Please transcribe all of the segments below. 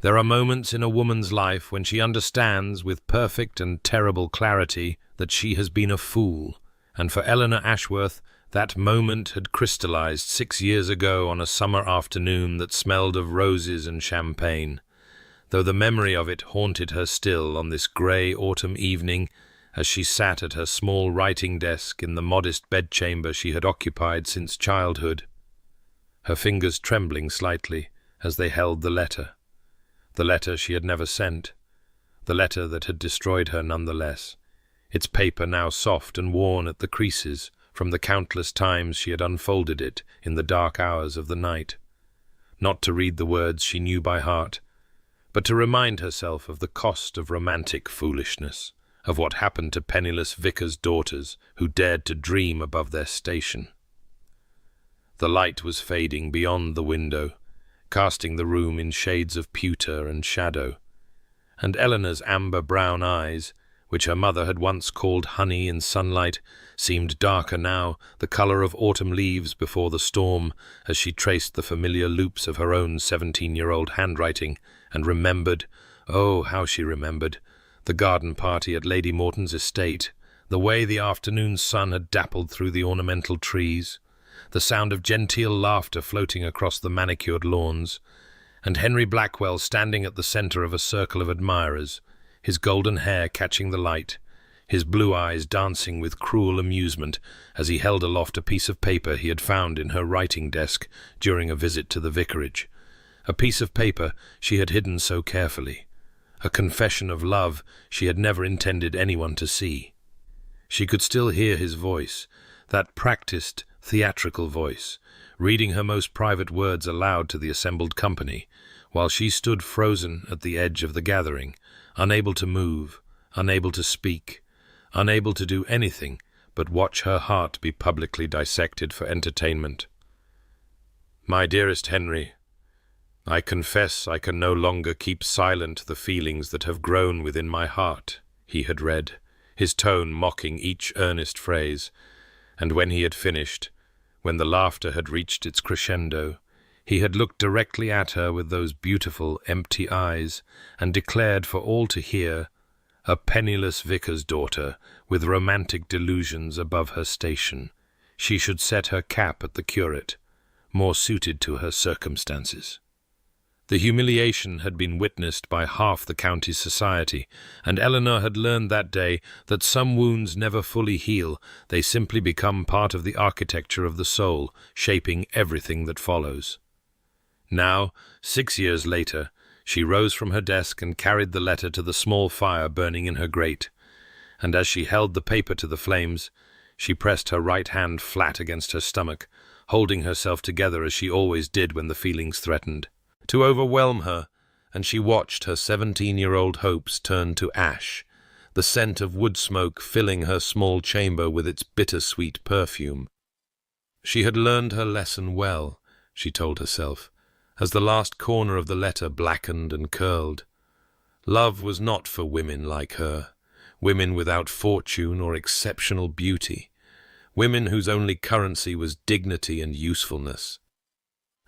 There are moments in a woman's life when she understands with perfect and terrible clarity that she has been a fool, and for Eleanor Ashworth, that moment had crystallized 6 years ago on a summer afternoon that smelled of roses and champagne. Though the memory of it haunted her still on this grey autumn evening as she sat at her small writing desk in the modest bedchamber she had occupied since childhood, her fingers trembling slightly as they held the letter she had never sent, the letter that had destroyed her nonetheless, its paper now soft and worn at the creases from the countless times she had unfolded it in the dark hours of the night. Not to read the words she knew by heart, but to remind herself of the cost of romantic foolishness, of what happened to penniless vicars' daughters who dared to dream above their station. The light was fading beyond the window, casting the room in shades of pewter and shadow, and Eleanor's amber-brown eyes, which her mother had once called honey in sunlight, seemed darker now, the colour of autumn leaves before the storm, as she traced the familiar loops of her own 17-year-old handwriting, and remembered, oh, how she remembered, the garden party at Lady Morton's estate, the way the afternoon sun had dappled through the ornamental trees, the sound of genteel laughter floating across the manicured lawns, and Henry Blackwell standing at the centre of a circle of admirers, his golden hair catching the light, his blue eyes dancing with cruel amusement as he held aloft a piece of paper he had found in her writing desk during a visit to the vicarage, a piece of paper she had hidden so carefully, a confession of love she had never intended anyone to see. She could still hear his voice, that practiced, theatrical voice, reading her most private words aloud to the assembled company, while she stood frozen at the edge of the gathering, unable to move, unable to speak, unable to do anything but watch her heart be publicly dissected for entertainment. My dearest Henry, I confess I can no longer keep silent the feelings that have grown within my heart, he had read, his tone mocking each earnest phrase, and when he had finished, when the laughter had reached its crescendo, he had looked directly at her with those beautiful, empty eyes, and declared for all to hear, a penniless vicar's daughter, with romantic delusions above her station, she should set her cap at the curate, more suited to her circumstances. The humiliation had been witnessed by half the county's society, and Eleanor had learned that day that some wounds never fully heal, they simply become part of the architecture of the soul, shaping everything that follows. Now, 6 years later, she rose from her desk and carried the letter to the small fire burning in her grate, and as she held the paper to the flames, she pressed her right hand flat against her stomach, holding herself together as she always did when the feelings threatened to overwhelm her, and she watched her 17-year-old hopes turn to ash, the scent of wood smoke filling her small chamber with its bitter-sweet perfume. She had learned her lesson well, she told herself, as the last corner of the letter blackened and curled. Love was not for women like her, women without fortune or exceptional beauty, women whose only currency was dignity and usefulness.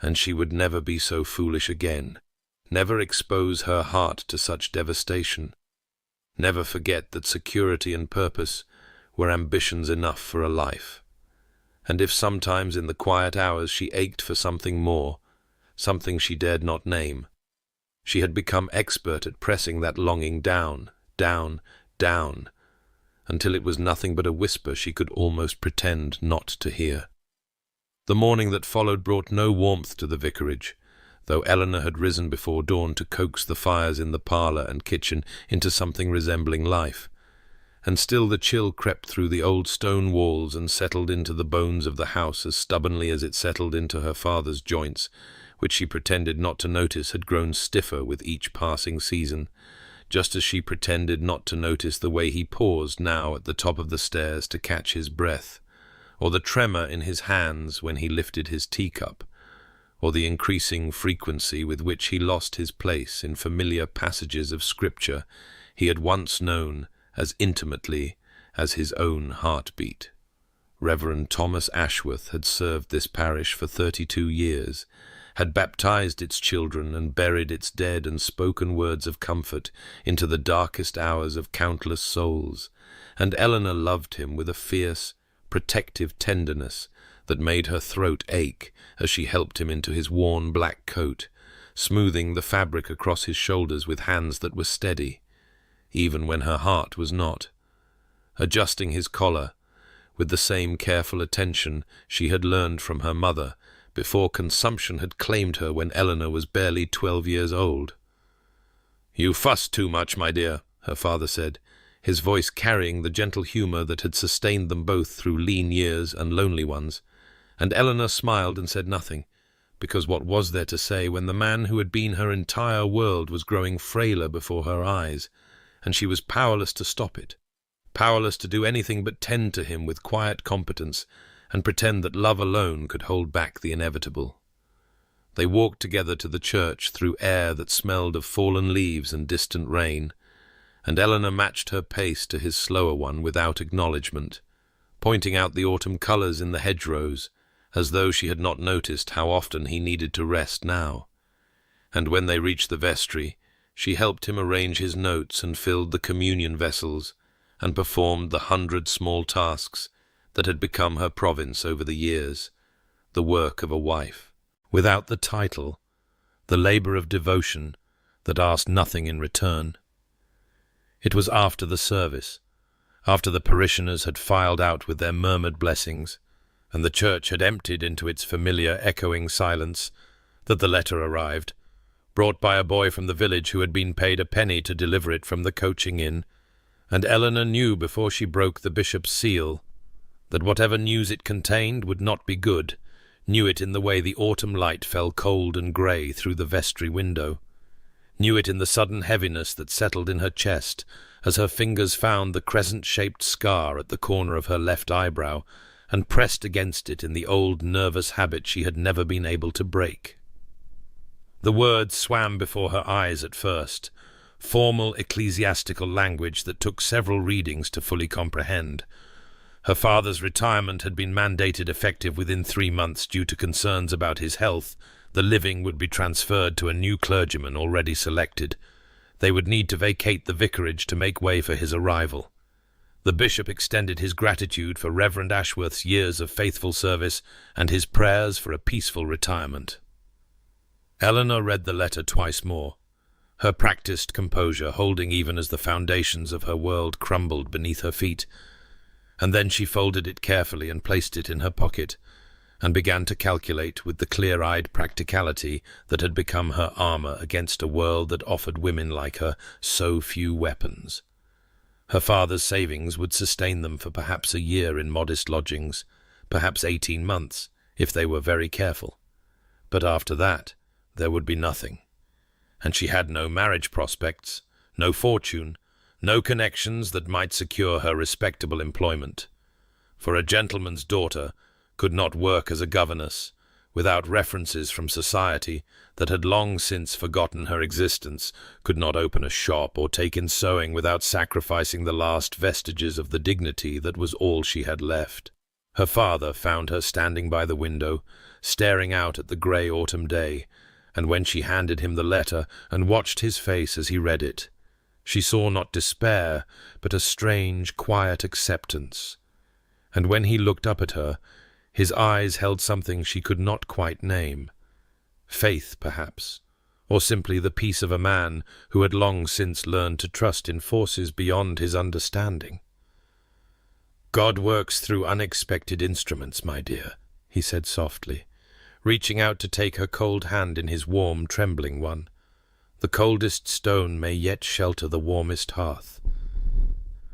And she would never be so foolish again, never expose her heart to such devastation, never forget that security and purpose were ambitions enough for a life. And if sometimes in the quiet hours she ached for something more, something she dared not name, she had become expert at pressing that longing down, down, down, until it was nothing but a whisper she could almost pretend not to hear. The morning that followed brought no warmth to the vicarage, though Eleanor had risen before dawn to coax the fires in the parlour and kitchen into something resembling life, and still the chill crept through the old stone walls and settled into the bones of the house as stubbornly as it settled into her father's joints, which she pretended not to notice had grown stiffer with each passing season, just as she pretended not to notice the way he paused now at the top of the stairs to catch his breath, or the tremor in his hands when he lifted his teacup, or the increasing frequency with which he lost his place in familiar passages of Scripture he had once known as intimately as his own heartbeat. Reverend Thomas Ashworth had served this parish for 32 years, had baptized its children and buried its dead and spoken words of comfort into the darkest hours of countless souls, and Eleanor loved him with a fierce, protective tenderness that made her throat ache as she helped him into his worn black coat, smoothing the fabric across his shoulders with hands that were steady, even when her heart was not, adjusting his collar with the same careful attention she had learned from her mother before consumption had claimed her when Eleanor was barely 12 years old. "You fuss too much, my dear," her father said, his voice carrying the gentle humor that had sustained them both through lean years and lonely ones, and Eleanor smiled and said nothing, because what was there to say when the man who had been her entire world was growing frailer before her eyes, and she was powerless to stop it, powerless to do anything but tend to him with quiet competence and pretend that love alone could hold back the inevitable. They walked together to the church through air that smelled of fallen leaves and distant rain, and Eleanor matched her pace to his slower one without acknowledgement, pointing out the autumn colours in the hedgerows, as though she had not noticed how often he needed to rest now. And when they reached the vestry, she helped him arrange his notes and filled the communion vessels, and performed the 100 small tasks that had become her province over the years, the work of a wife, without the title, the labour of devotion that asked nothing in return. It was after the service, after the parishioners had filed out with their murmured blessings, and the church had emptied into its familiar echoing silence, that the letter arrived, brought by a boy from the village who had been paid a penny to deliver it from the coaching inn, and Eleanor knew before she broke the bishop's seal that whatever news it contained would not be good, knew it in the way the autumn light fell cold and grey through the vestry window, knew it in the sudden heaviness that settled in her chest as her fingers found the crescent-shaped scar at the corner of her left eyebrow and pressed against it in the old nervous habit she had never been able to break. The words swam before her eyes at first, formal ecclesiastical language that took several readings to fully comprehend. Her father's retirement had been mandated effective within 3 months due to concerns about his health. The living would be transferred to a new clergyman already selected. They would need to vacate the vicarage to make way for his arrival. The bishop extended his gratitude for Reverend Ashworth's years of faithful service and his prayers for a peaceful retirement. Eleanor read the letter twice more, her practiced composure holding even as the foundations of her world crumbled beneath her feet, and then she folded it carefully and placed it in her pocket, and began to calculate with the clear-eyed practicality that had become her armour against a world that offered women like her so few weapons. Her father's savings would sustain them for perhaps a year in modest lodgings, perhaps 18 months, if they were very careful. But after that, there would be nothing. And she had no marriage prospects, no fortune, no connections that might secure her respectable employment. For a gentleman's daughter could not work as a governess without references from society that had long since forgotten her existence, could not open a shop or take in sewing without sacrificing the last vestiges of the dignity that was all she had left. Her father found her standing by the window, staring out at the grey autumn day, and when she handed him the letter and watched his face as he read it, she saw not despair, but a strange, quiet acceptance. And when he looked up at her, his eyes held something she could not quite name. Faith, perhaps, or simply the peace of a man who had long since learned to trust in forces beyond his understanding. "God works through unexpected instruments, my dear," he said softly, reaching out to take her cold hand in his warm, trembling one. "The coldest stone may yet shelter the warmest hearth."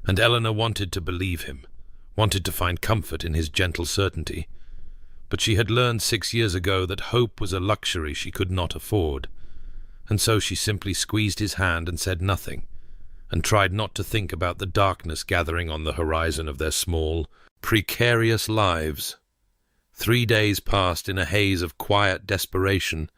And Eleanor wanted to believe him, wanted to find comfort in his gentle certainty. But she had learned 6 years ago that hope was a luxury she could not afford, and so she simply squeezed his hand and said nothing, and tried not to think about the darkness gathering on the horizon of their small, precarious lives. 3 days passed in a haze of quiet desperation,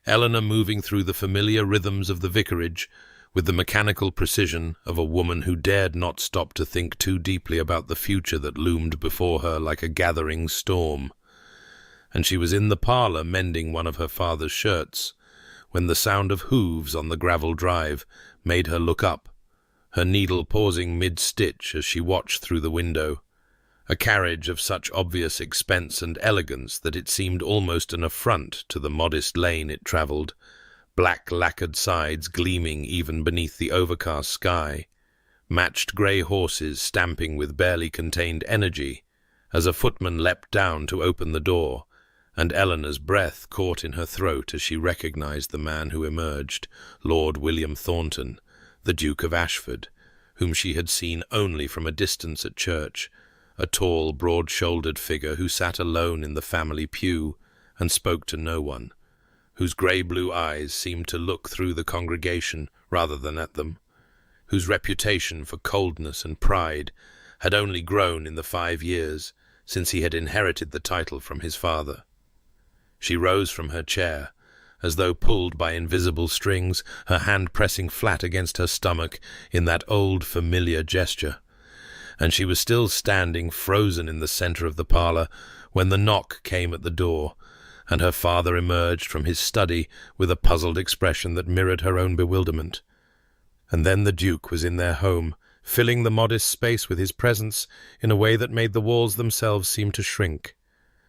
Eleanor moving through the familiar rhythms of the vicarage with the mechanical precision of a woman who dared not stop to think too deeply about the future that loomed before her like a gathering storm. and she was in the parlour mending one of her father's shirts, when the sound of hooves on the gravel drive made her look up, her needle pausing mid-stitch as she watched through the window. A carriage of such obvious expense and elegance that it seemed almost an affront to the modest lane it travelled, black lacquered sides gleaming even beneath the overcast sky, matched grey horses stamping with barely contained energy as a footman leapt down to open the door, and Eleanor's breath caught in her throat as she recognized the man who emerged, Lord William Thornton, the Duke of Ashford, whom she had seen only from a distance at church, a tall, broad-shouldered figure who sat alone in the family pew and spoke to no one, whose grey-blue eyes seemed to look through the congregation rather than at them, whose reputation for coldness and pride had only grown in the 5 years since he had inherited the title from his father. She rose from her chair, as though pulled by invisible strings, her hand pressing flat against her stomach in that old familiar gesture, and she was still standing frozen in the centre of the parlour when the knock came at the door, and her father emerged from his study with a puzzled expression that mirrored her own bewilderment. And then the Duke was in their home, filling the modest space with his presence in a way that made the walls themselves seem to shrink.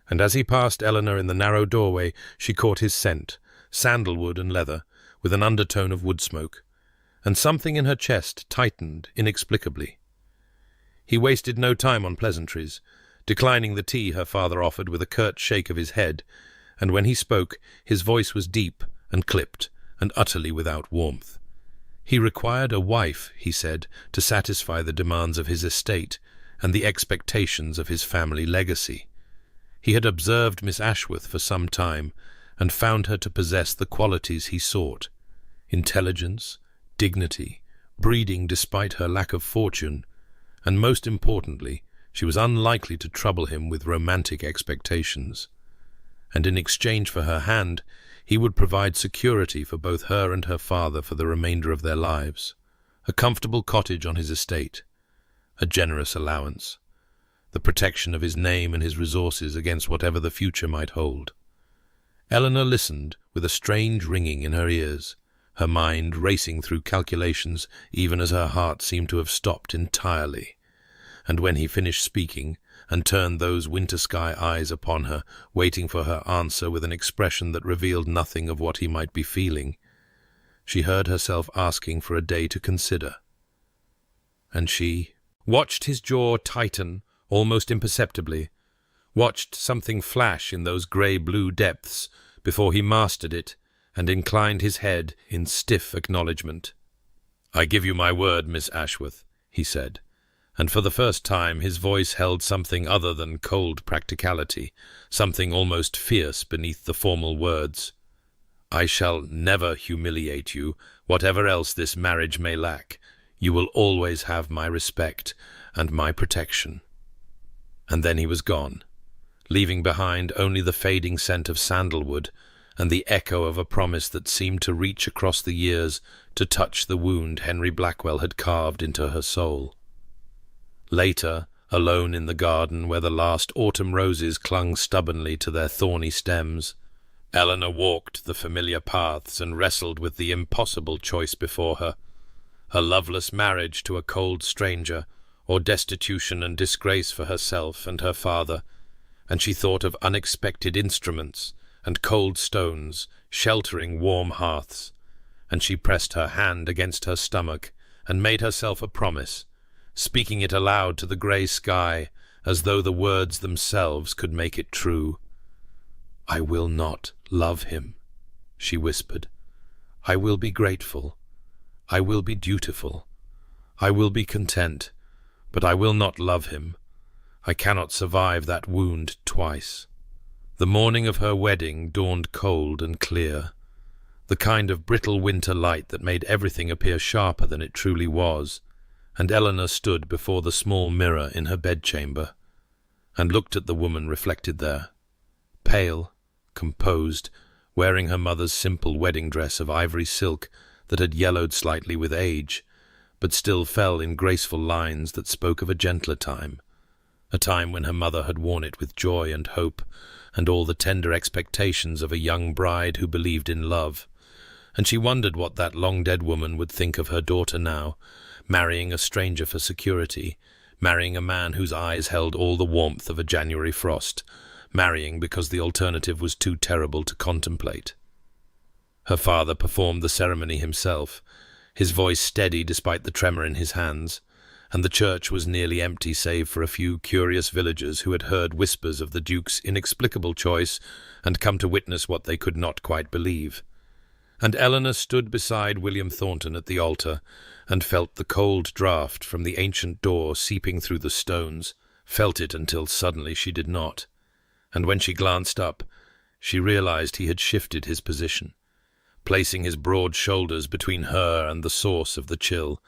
And as he passed Eleanor in the narrow doorway, she caught his scent, sandalwood and leather, with an undertone of wood smoke, and something in her chest tightened inexplicably. He wasted no time on pleasantries, declining the tea her father offered with a curt shake of his head, and when he spoke, his voice was deep and clipped and utterly without warmth. He required a wife, he said, to satisfy the demands of his estate and the expectations of his family legacy. He had observed Miss Ashworth for some time, and found her to possess the qualities he sought: intelligence, dignity, breeding despite her lack of fortune, and most importantly, she was unlikely to trouble him with romantic expectations. And in exchange for her hand, he would provide security for both her and her father for the remainder of their lives, a comfortable cottage on his estate, a generous allowance, the protection of his name and his resources against whatever the future might hold. Eleanor listened with a strange ringing in her ears, her mind racing through calculations even as her heart seemed to have stopped entirely. And when he finished speaking and turned those winter-sky eyes upon her, waiting for her answer with an expression that revealed nothing of what he might be feeling, she heard herself asking for a day to consider. And she watched his jaw tighten almost imperceptibly, watched something flash in those grey-blue depths before he mastered it and inclined his head in stiff acknowledgment. "I give you my word, Miss Ashworth," he said, and for the first time his voice held something other than cold practicality, something almost fierce beneath the formal words. "I shall never humiliate you, whatever else this marriage may lack. You will always have my respect and my protection." And then he was gone, leaving behind only the fading scent of sandalwood and the echo of a promise that seemed to reach across the years to touch the wound Henry Blackwell had carved into her soul. Later, alone in the garden where the last autumn roses clung stubbornly to their thorny stems, Eleanor walked the familiar paths and wrestled with the impossible choice before her: her loveless marriage to a cold stranger, or destitution and disgrace for herself and her father, and she thought of unexpected instruments and cold stones sheltering warm hearths, and she pressed her hand against her stomach and made herself a promise, speaking it aloud to the grey sky as though the words themselves could make it true. "I will not love him," she whispered. "I will be grateful. I will be dutiful. I will be content, but I will not love him. I cannot survive that wound twice." The morning of her wedding dawned cold and clear, the kind of brittle winter light that made everything appear sharper than it truly was, and Eleanor stood before the small mirror in her bedchamber, and looked at the woman reflected there, pale, composed, wearing her mother's simple wedding dress of ivory silk that had yellowed slightly with age, but still fell in graceful lines that spoke of a gentler time, a time when her mother had worn it with joy and hope, and all the tender expectations of a young bride who believed in love. And she wondered what that long-dead woman would think of her daughter now, marrying a stranger for security, marrying a man whose eyes held all the warmth of a January frost, marrying because the alternative was too terrible to contemplate. Her father performed the ceremony himself, his voice steady despite the tremor in his hands, and the church was nearly empty save for a few curious villagers who had heard whispers of the Duke's inexplicable choice and come to witness what they could not quite believe. And Eleanor stood beside William Thornton at the altar and felt the cold draught from the ancient door seeping through the stones, felt it until suddenly she did not. And when she glanced up, she realized he had shifted his position, placing his broad shoulders between her and the source of the chill,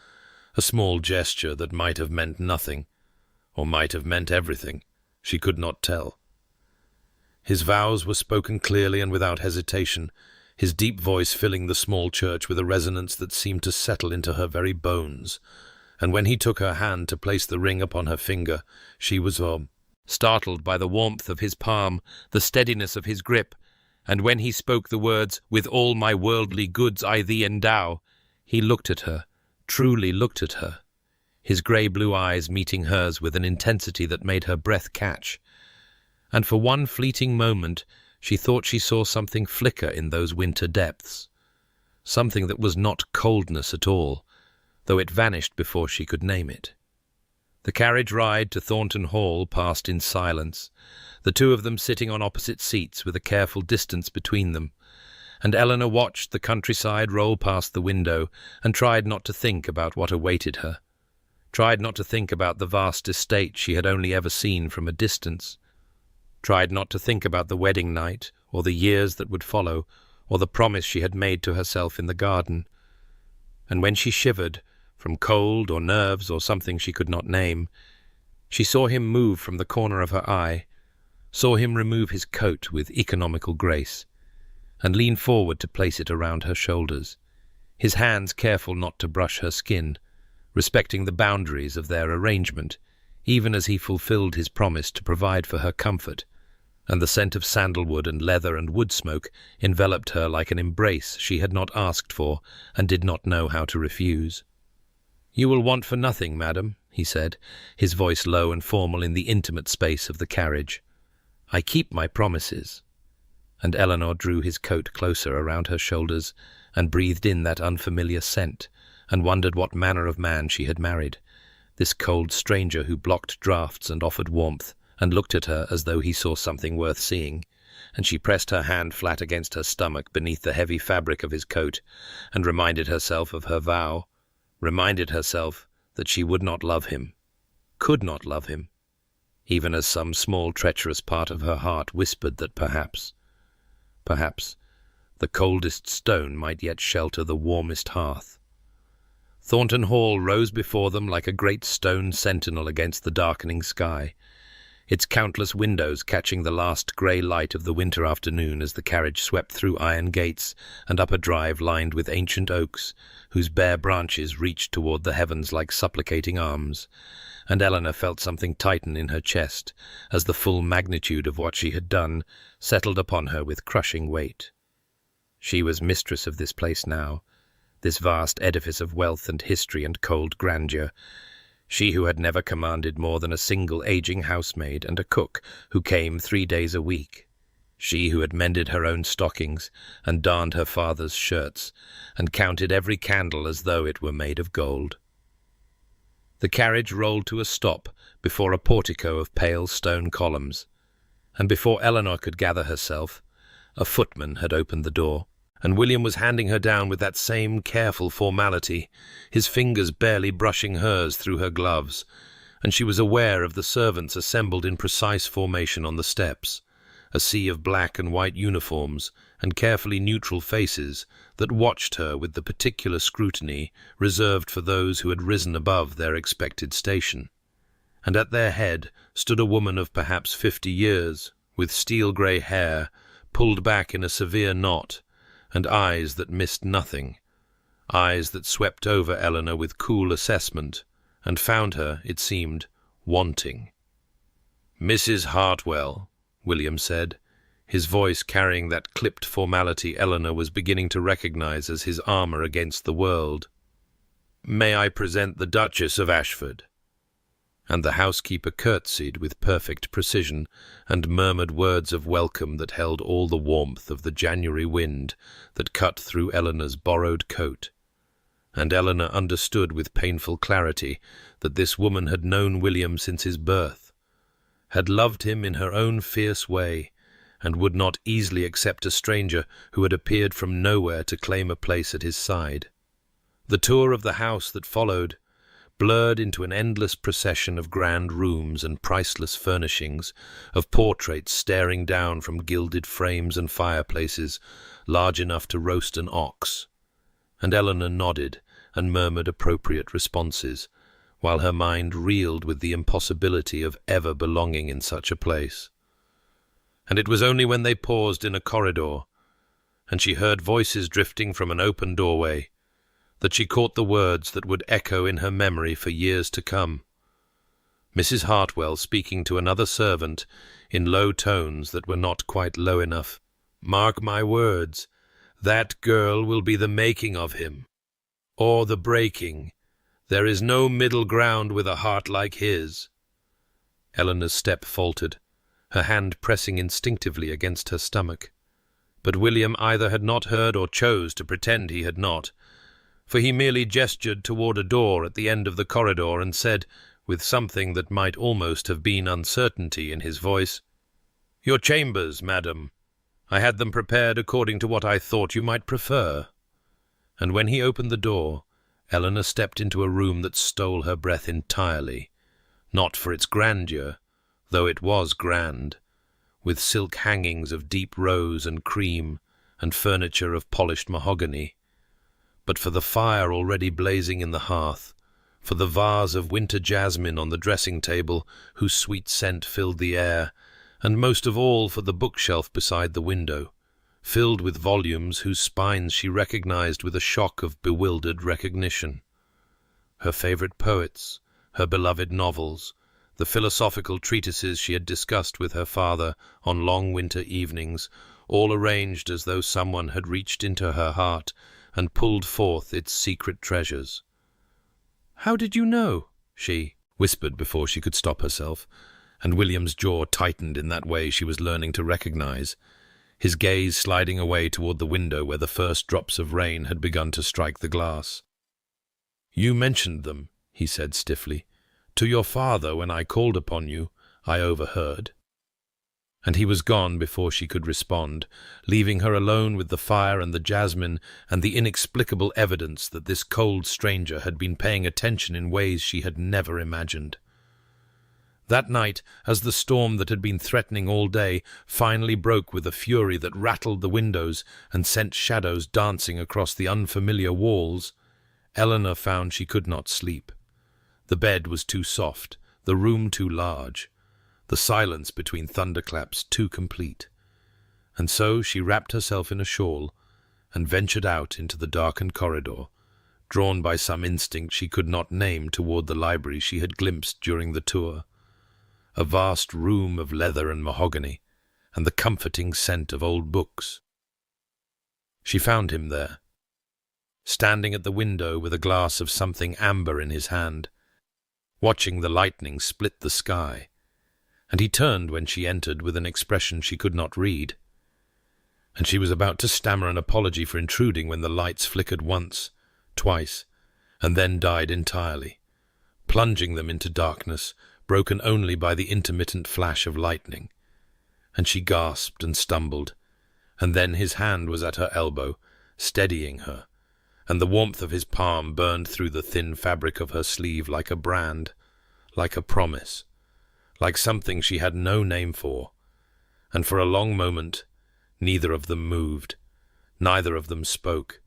a small gesture that might have meant nothing, or might have meant everything. She could not tell. His vows were spoken clearly and without hesitation, his deep voice filling the small church with a resonance that seemed to settle into her very bones. And when he took her hand to place the ring upon her finger, she was startled by the warmth of his palm, the steadiness of his grip, and when he spoke the words, "With all my worldly goods I thee endow," he looked at her, truly looked at her, his grey-blue eyes meeting hers with an intensity that made her breath catch. And for one fleeting moment she thought she saw something flicker in those winter depths, something that was not coldness at all, though it vanished before she could name it. The carriage ride to Thornton Hall passed in silence, the two of them sitting on opposite seats with a careful distance between them, and Eleanor watched the countryside roll past the window and tried not to think about what awaited her, tried not to think about the vast estate she had only ever seen from a distance, tried not to think about the wedding night, or the years that would follow, or the promise she had made to herself in the garden. And when she shivered, from cold or nerves or something she could not name, she saw him move from the corner of her eye, saw him remove his coat with economical grace, and lean forward to place it around her shoulders, his hands careful not to brush her skin, respecting the boundaries of their arrangement, even as he fulfilled his promise to provide for her comfort, and the scent of sandalwood and leather and wood smoke enveloped her like an embrace she had not asked for and did not know how to refuse. "You will want for nothing, madam," he said, his voice low and formal in the intimate space of the carriage. "I keep my promises." And Eleanor drew his coat closer around her shoulders and breathed in that unfamiliar scent, and wondered what manner of man she had married, this cold stranger who blocked draughts and offered warmth, and looked at her as though he saw something worth seeing. And she pressed her hand flat against her stomach beneath the heavy fabric of his coat, and reminded herself of her vow, reminded herself that she would not love him, could not love him, even as some small treacherous part of her heart whispered that perhaps, the coldest stone might yet shelter the warmest hearth. Thornton Hall rose before them like a great stone sentinel against the darkening sky, its countless windows catching the last grey light of the winter afternoon as the carriage swept through iron gates and up a drive lined with ancient oaks, whose bare branches reached toward the heavens like supplicating arms, and Eleanor felt something tighten in her chest as the full magnitude of what she had done settled upon her with crushing weight. She was mistress of this place now, this vast edifice of wealth and history and cold grandeur, she who had never commanded more than a single aging housemaid and a cook who came 3 days a week, she who had mended her own stockings and darned her father's shirts and counted every candle as though it were made of gold. The carriage rolled to a stop before a portico of pale stone columns, and before Eleanor could gather herself, a footman had opened the door, and William was handing her down with that same careful formality, his fingers barely brushing hers through her gloves, and she was aware of the servants assembled in precise formation on the steps, a sea of black and white uniforms and carefully neutral faces that watched her with the particular scrutiny reserved for those who had risen above their expected station. And at their head stood a woman of perhaps 50 years, with steel-grey hair pulled back in a severe knot, and eyes that missed nothing, eyes that swept over Eleanor with cool assessment, and found her, it seemed, wanting. "Mrs. Hartwell," William said, his voice carrying that clipped formality Eleanor was beginning to recognize as his armor against the world. "May I present the Duchess of Ashford?" And the housekeeper curtsied with perfect precision and murmured words of welcome that held all the warmth of the January wind that cut through Eleanor's borrowed coat. And Eleanor understood with painful clarity that this woman had known William since his birth, had loved him in her own fierce way, and would not easily accept a stranger who had appeared from nowhere to claim a place at his side. The tour of the house that followed, blurred into an endless procession of grand rooms and priceless furnishings, of portraits staring down from gilded frames and fireplaces large enough to roast an ox. And Eleanor nodded and murmured appropriate responses, while her mind reeled with the impossibility of ever belonging in such a place. And it was only when they paused in a corridor, and she heard voices drifting from an open doorway, that she caught the words that would echo in her memory for years to come. Mrs. Hartwell speaking to another servant in low tones that were not quite low enough. "Mark my words, that girl will be the making of him, or the breaking. There is no middle ground with a heart like his." Eleanor's step faltered, her hand pressing instinctively against her stomach. But William either had not heard or chose to pretend he had not, for he merely gestured toward a door at the end of the corridor and said, with something that might almost have been uncertainty in his voice, "Your chambers, madam. I had them prepared according to what I thought you might prefer." And when he opened the door, Eleanor stepped into a room that stole her breath entirely, not for its grandeur, though it was grand, with silk hangings of deep rose and cream and furniture of polished mahogany, but for the fire already blazing in the hearth, for the vase of winter jasmine on the dressing table whose sweet scent filled the air, and most of all for the bookshelf beside the window, filled with volumes whose spines she recognized with a shock of bewildered recognition. Her favorite poets, her beloved novels, the philosophical treatises she had discussed with her father on long winter evenings, all arranged as though someone had reached into her heart and pulled forth its secret treasures. "How did you know?" she whispered before she could stop herself, and William's jaw tightened in that way she was learning to recognize, his gaze sliding away toward the window where the first drops of rain had begun to strike the glass. "You mentioned them," he said stiffly. "To your father when I called upon you, I overheard." And he was gone before she could respond, leaving her alone with the fire and the jasmine and the inexplicable evidence that this cold stranger had been paying attention in ways she had never imagined. That night, as the storm that had been threatening all day finally broke with a fury that rattled the windows and sent shadows dancing across the unfamiliar walls, Eleanor found she could not sleep. The bed was too soft, the room too large, the silence between thunderclaps too complete. And so she wrapped herself in a shawl and ventured out into the darkened corridor, drawn by some instinct she could not name toward the library she had glimpsed during the tour, a vast room of leather and mahogany, and the comforting scent of old books. She found him there, standing at the window with a glass of something amber in his hand, watching the lightning split the sky, and he turned when she entered with an expression she could not read. And she was about to stammer an apology for intruding when the lights flickered once, twice, and then died entirely, plunging them into darkness, broken only by the intermittent flash of lightning. And she gasped and stumbled, and then his hand was at her elbow, steadying her, and the warmth of his palm burned through the thin fabric of her sleeve like a brand, like a promise, like something she had no name for. And for a long moment, neither of them moved, neither of them spoke,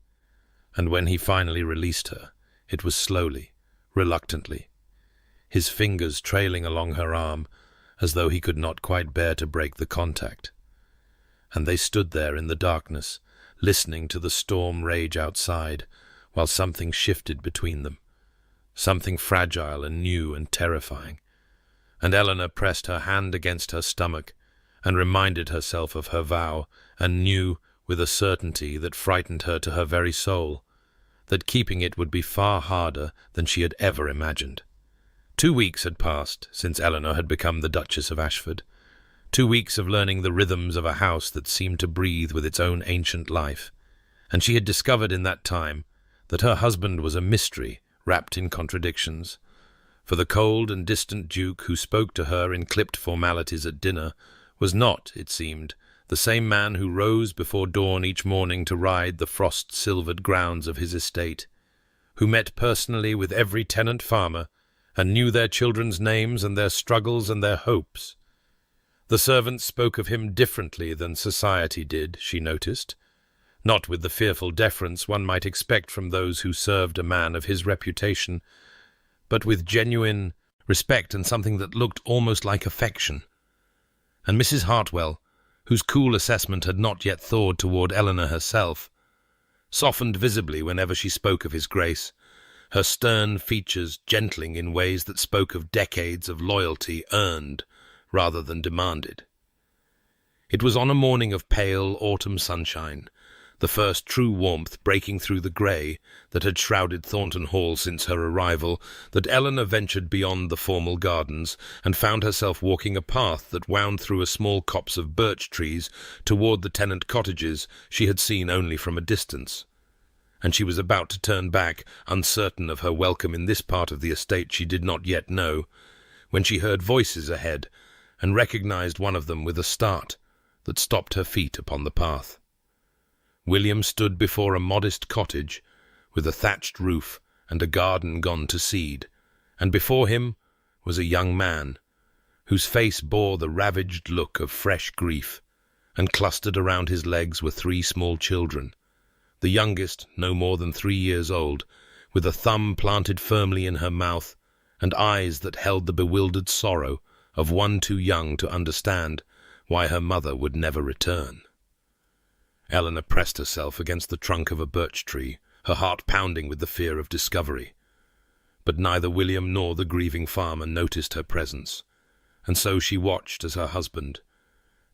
and when he finally released her, it was slowly, reluctantly, his fingers trailing along her arm, as though he could not quite bear to break the contact. And they stood there in the darkness, listening to the storm rage outside, while something shifted between them, something fragile and new and terrifying, And Eleanor pressed her hand against her stomach and reminded herself of her vow, and knew, with a certainty that frightened her to her very soul, that keeping it would be far harder than she had ever imagined. 2 weeks had passed since Eleanor had become the Duchess of Ashford. 2 weeks of learning the rhythms of a house that seemed to breathe with its own ancient life, and she had discovered in that time that her husband was a mystery wrapped in contradictions. For the cold and distant Duke who spoke to her in clipped formalities at dinner was not, it seemed, the same man who rose before dawn each morning to ride the frost-silvered grounds of his estate, who met personally with every tenant farmer and knew their children's names and their struggles and their hopes. The servants spoke of him differently than society did, she noticed, not with the fearful deference one might expect from those who served a man of his reputation, but with genuine respect and something that looked almost like affection. And Mrs. Hartwell, whose cool assessment had not yet thawed toward Eleanor herself, softened visibly whenever she spoke of his grace, her stern features gentling in ways that spoke of decades of loyalty earned rather than demanded. It was on a morning of pale autumn sunshine, the first true warmth breaking through the grey that had shrouded Thornton Hall since her arrival, that Eleanor ventured beyond the formal gardens and found herself walking a path that wound through a small copse of birch trees toward the tenant cottages she had seen only from a distance. And she was about to turn back, uncertain of her welcome in this part of the estate she did not yet know, when she heard voices ahead and recognized one of them with a start that stopped her feet upon the path. William stood before a modest cottage with a thatched roof and a garden gone to seed, and before him was a young man whose face bore the ravaged look of fresh grief, and clustered around his legs were 3 small children, the youngest no more than 3 years old, with a thumb planted firmly in her mouth and eyes that held the bewildered sorrow of one too young to understand why her mother would never return. Eleanor pressed herself against the trunk of a birch tree, her heart pounding with the fear of discovery. But neither William nor the grieving farmer noticed her presence, and so she watched as her husband,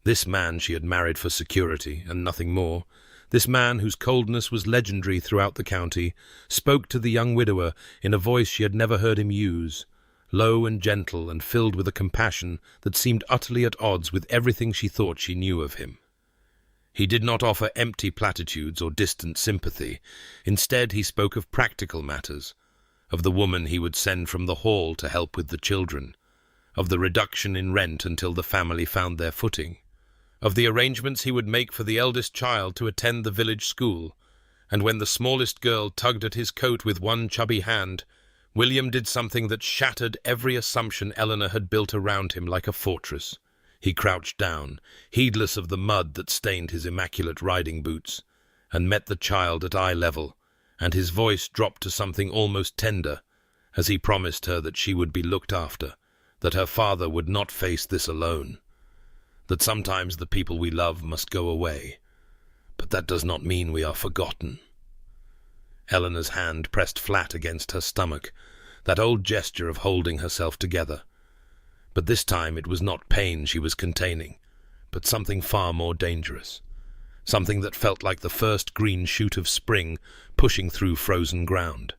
this man she had married for security and nothing more, this man whose coldness was legendary throughout the county, spoke to the young widower in a voice she had never heard him use, low and gentle and filled with a compassion that seemed utterly at odds with everything she thought she knew of him. He did not offer empty platitudes or distant sympathy. Instead, he spoke of practical matters, of the woman he would send from the hall to help with the children, of the reduction in rent until the family found their footing, of the arrangements he would make for the eldest child to attend the village school, and when the smallest girl tugged at his coat with one chubby hand, William did something that shattered every assumption Eleanor had built around him like a fortress. He crouched down, heedless of the mud that stained his immaculate riding boots, and met the child at eye level, and his voice dropped to something almost tender, as he promised her that she would be looked after, that her father would not face this alone, that sometimes the people we love must go away, but that does not mean we are forgotten. Eleanor's hand pressed flat against her stomach, that old gesture of holding herself together. But this time it was not pain she was containing, but something far more dangerous, something that felt like the first green shoot of spring pushing through frozen ground.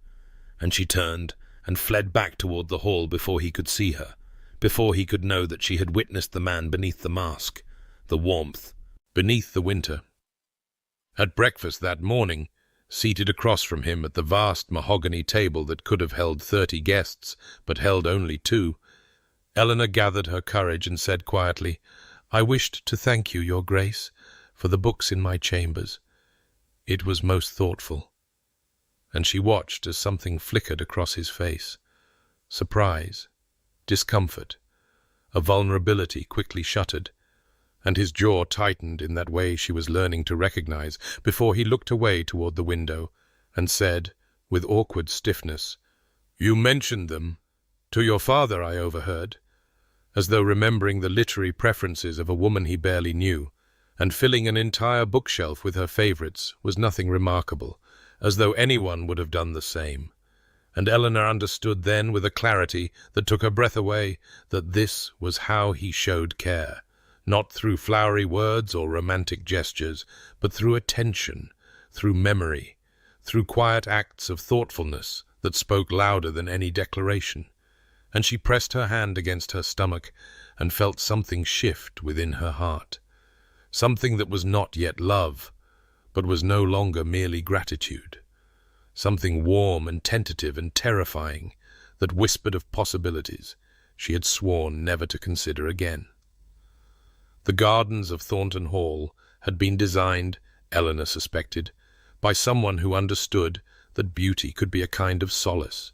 And she turned and fled back toward the hall before he could see her, before he could know that she had witnessed the man beneath the mask, the warmth, beneath the winter. At breakfast that morning, seated across from him at the vast mahogany table that could have held 30 guests, but held only 2, Eleanor gathered her courage and said quietly, "I wished to thank you, Your Grace, for the books in my chambers. It was most thoughtful." And she watched as something flickered across his face. Surprise, discomfort, a vulnerability quickly shuttered, and his jaw tightened in that way she was learning to recognize before he looked away toward the window and said, with awkward stiffness, "You mentioned them. To your father, I overheard," as though remembering the literary preferences of a woman he barely knew, and filling an entire bookshelf with her favorites was nothing remarkable, as though anyone would have done the same. And Eleanor understood then, with a clarity that took her breath away, that this was how he showed care, not through flowery words or romantic gestures, but through attention, through memory, through quiet acts of thoughtfulness that spoke louder than any declaration. And she pressed her hand against her stomach and felt something shift within her heart, something that was not yet love, but was no longer merely gratitude, something warm and tentative and terrifying that whispered of possibilities she had sworn never to consider again. The gardens of Thornton Hall had been designed, Eleanor suspected, by someone who understood that beauty could be a kind of solace,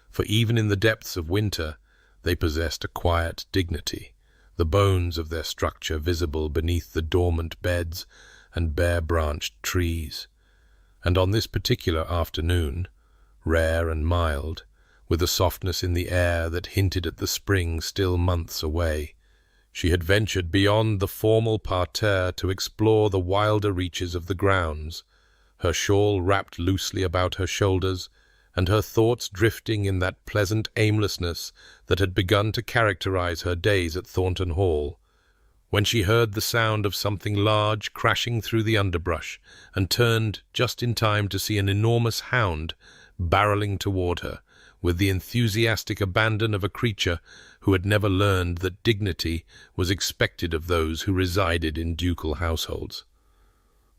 for even in the depths of winter they possessed a quiet dignity, the bones of their structure visible beneath the dormant beds and bare-branched trees. And on this particular afternoon, rare and mild, with a softness in the air that hinted at the spring still months away, she had ventured beyond the formal parterre to explore the wilder reaches of the grounds, her shawl wrapped loosely about her shoulders, and her thoughts drifting in that pleasant aimlessness that had begun to characterize her days at Thornton Hall, when she heard the sound of something large crashing through the underbrush and turned just in time to see an enormous hound barreling toward her, with the enthusiastic abandon of a creature who had never learned that dignity was expected of those who resided in ducal households.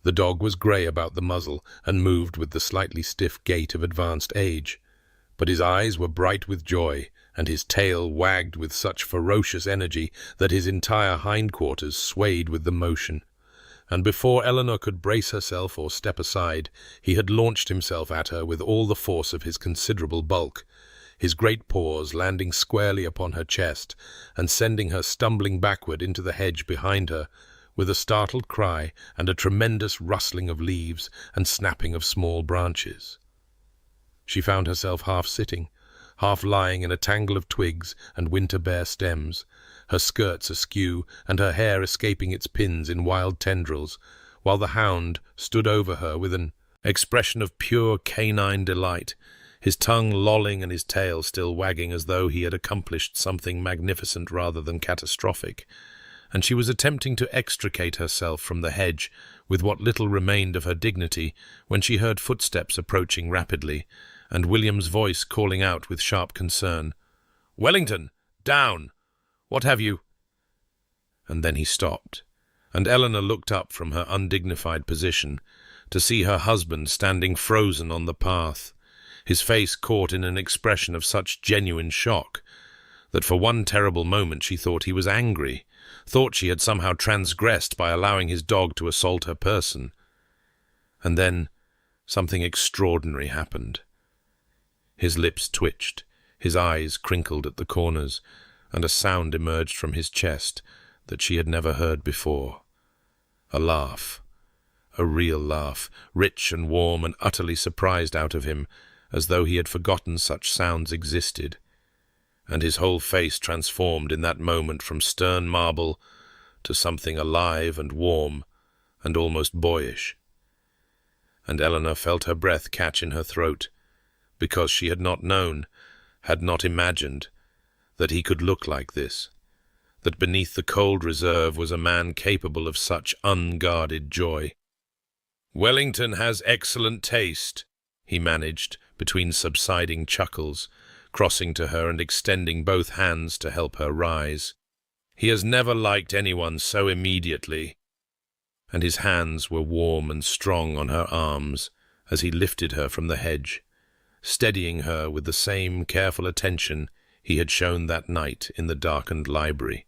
The dog was grey about the muzzle and moved with the slightly stiff gait of advanced age, but his eyes were bright with joy, and his tail wagged with such ferocious energy that his entire hindquarters swayed with the motion. And before Eleanor could brace herself or step aside, he had launched himself at her with all the force of his considerable bulk, his great paws landing squarely upon her chest and sending her stumbling backward into the hedge behind her, with a startled cry and a tremendous rustling of leaves and snapping of small branches. She found herself half sitting, half lying in a tangle of twigs and winter-bare stems, her skirts askew and her hair escaping its pins in wild tendrils, while the hound stood over her with an expression of pure canine delight, his tongue lolling and his tail still wagging as though he had accomplished something magnificent rather than catastrophic. And she was attempting to extricate herself from the hedge with what little remained of her dignity when she heard footsteps approaching rapidly, and William's voice calling out with sharp concern, "Wellington, down! What have you—" And then he stopped, and Eleanor looked up from her undignified position to see her husband standing frozen on the path, his face caught in an expression of such genuine shock that for one terrible moment she thought he was angry, thought she had somehow transgressed by allowing his dog to assault her person. And then something extraordinary happened. His lips twitched, his eyes crinkled at the corners, and a sound emerged from his chest that she had never heard before. A laugh, a real laugh, rich and warm and utterly surprised out of him, as though he had forgotten such sounds existed. And his whole face transformed in that moment from stern marble to something alive and warm and almost boyish. And Eleanor felt her breath catch in her throat, because she had not known, had not imagined, that he could look like this, that beneath the cold reserve was a man capable of such unguarded joy. "Wellington has excellent taste," he managed, between subsiding chuckles, crossing to her and extending both hands to help her rise. "He has never liked anyone so immediately." And his hands were warm and strong on her arms as he lifted her from the hedge, steadying her with the same careful attention he had shown that night in the darkened library,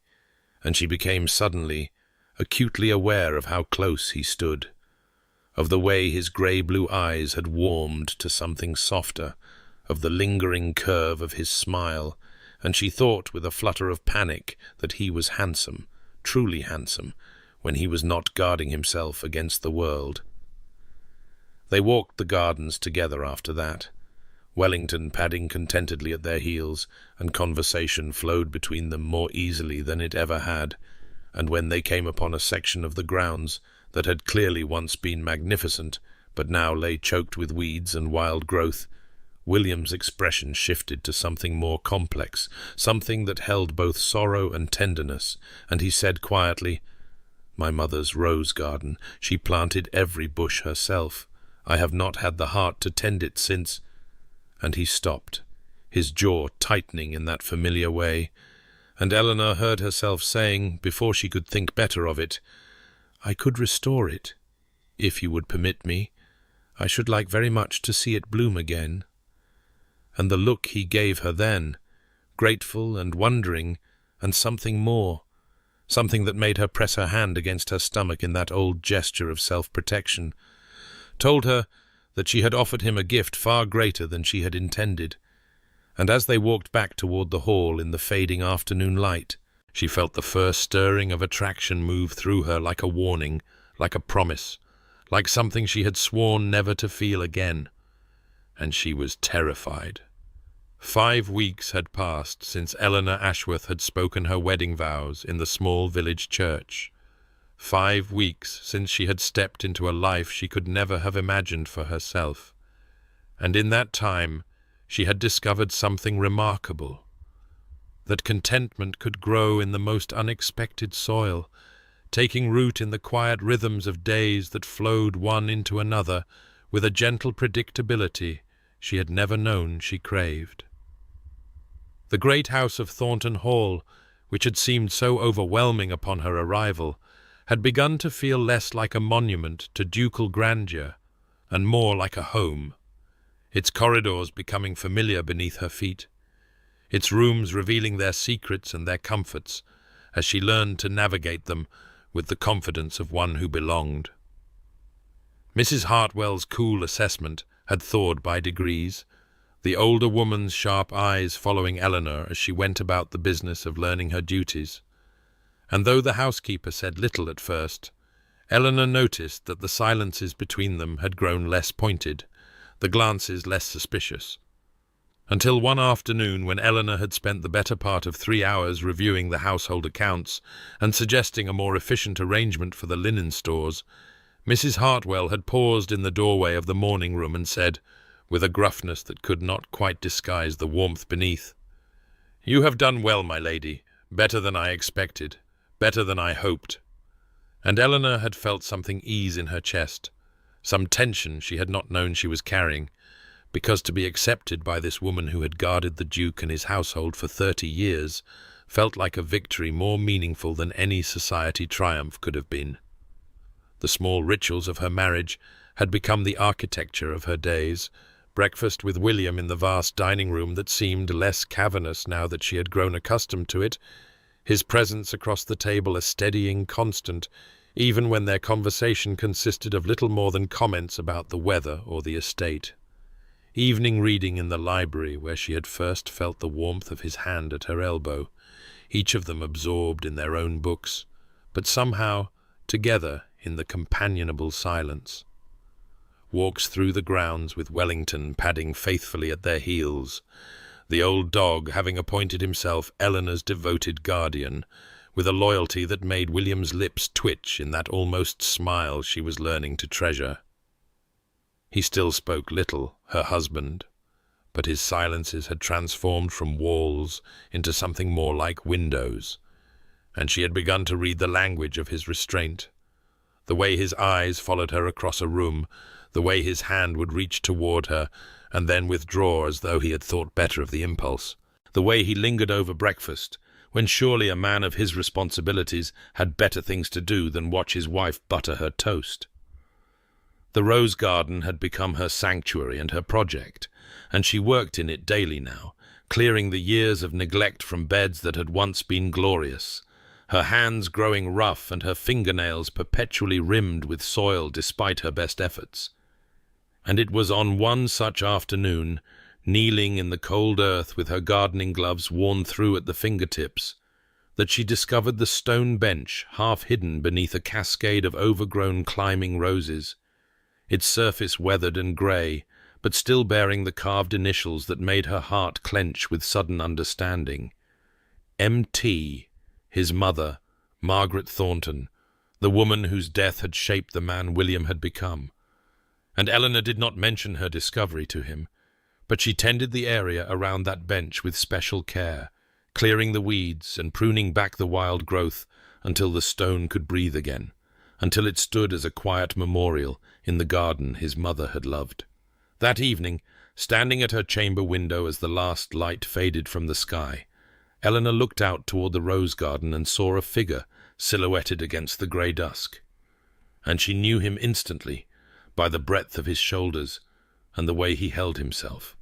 and she became suddenly acutely aware of how close he stood, of the way his grey-blue eyes had warmed to something softer, of the lingering curve of his smile, and she thought with a flutter of panic that he was handsome, truly handsome, when he was not guarding himself against the world. They walked the gardens together after that, Wellington padding contentedly at their heels, and conversation flowed between them more easily than it ever had, and when they came upon a section of the grounds that had clearly once been magnificent, but now lay choked with weeds and wild growth, William's expression shifted to something more complex, something that held both sorrow and tenderness, and he said quietly, "My mother's rose garden. She planted every bush herself. I have not had the heart to tend it since—" And he stopped, his jaw tightening in that familiar way, and Eleanor heard herself saying, before she could think better of it, "I could restore it, if you would permit me. I should like very much to see it bloom again." And the look he gave her then, grateful and wondering, and something more, something that made her press her hand against her stomach in that old gesture of self-protection, told her that she had offered him a gift far greater than she had intended. And as they walked back toward the hall in the fading afternoon light, she felt the first stirring of attraction move through her like a warning, like a promise, like something she had sworn never to feel again. And she was terrified. 5 weeks had passed since Eleanor Ashworth had spoken her wedding vows in the small village church. 5 weeks since she had stepped into a life she could never have imagined for herself. And in that time, she had discovered something remarkable, that contentment could grow in the most unexpected soil, taking root in the quiet rhythms of days that flowed one into another with a gentle predictability she had never known she craved. The great house of Thornton Hall, which had seemed so overwhelming upon her arrival, had begun to feel less like a monument to ducal grandeur and more like a home, its corridors becoming familiar beneath her feet, its rooms revealing their secrets and their comforts as she learned to navigate them with the confidence of one who belonged. Mrs. Hartwell's cool assessment had thawed by degrees, the older woman's sharp eyes following Eleanor as she went about the business of learning her duties. And though the housekeeper said little at first, Eleanor noticed that the silences between them had grown less pointed, the glances less suspicious. Until one afternoon, when Eleanor had spent the better part of 3 hours reviewing the household accounts and suggesting a more efficient arrangement for the linen stores, Mrs. Hartwell had paused in the doorway of the morning room and said, with a gruffness that could not quite disguise the warmth beneath, "You have done well, my lady, better than I expected, better than I hoped." And Eleanor had felt something ease in her chest, some tension she had not known she was carrying, because to be accepted by this woman who had guarded the Duke and his household for 30 years felt like a victory more meaningful than any society triumph could have been. The small rituals of her marriage had become the architecture of her days, breakfast with William in the vast dining room that seemed less cavernous now that she had grown accustomed to it, his presence across the table a steadying constant, even when their conversation consisted of little more than comments about the weather or the estate. Evening reading in the library where she had first felt the warmth of his hand at her elbow, each of them absorbed in their own books, but somehow together in the companionable silence. Walks through the grounds with Wellington padding faithfully at their heels, the old dog having appointed himself Eleanor's devoted guardian, with a loyalty that made William's lips twitch in that almost smile she was learning to treasure. He still spoke little, her husband, but his silences had transformed from walls into something more like windows, and she had begun to read the language of his restraint, the way his eyes followed her across a room, the way his hand would reach toward her and then withdraw as though he had thought better of the impulse, the way he lingered over breakfast, when surely a man of his responsibilities had better things to do than watch his wife butter her toast. The rose garden had become her sanctuary and her project, and she worked in it daily now, clearing the years of neglect from beds that had once been glorious, her hands growing rough and her fingernails perpetually rimmed with soil despite her best efforts. And it was on one such afternoon, kneeling in the cold earth with her gardening gloves worn through at the fingertips, that she discovered the stone bench half hidden beneath a cascade of overgrown climbing roses, its surface weathered and grey, but still bearing the carved initials that made her heart clench with sudden understanding. M.T., his mother, Margaret Thornton, the woman whose death had shaped the man William had become. And Eleanor did not mention her discovery to him, but she tended the area around that bench with special care, clearing the weeds and pruning back the wild growth until the stone could breathe again, until it stood as a quiet memorial in the garden his mother had loved. That evening, standing at her chamber window as the last light faded from the sky, Eleanor looked out toward the rose garden and saw a figure silhouetted against the grey dusk. And she knew him instantly by the breadth of his shoulders and the way he held himself.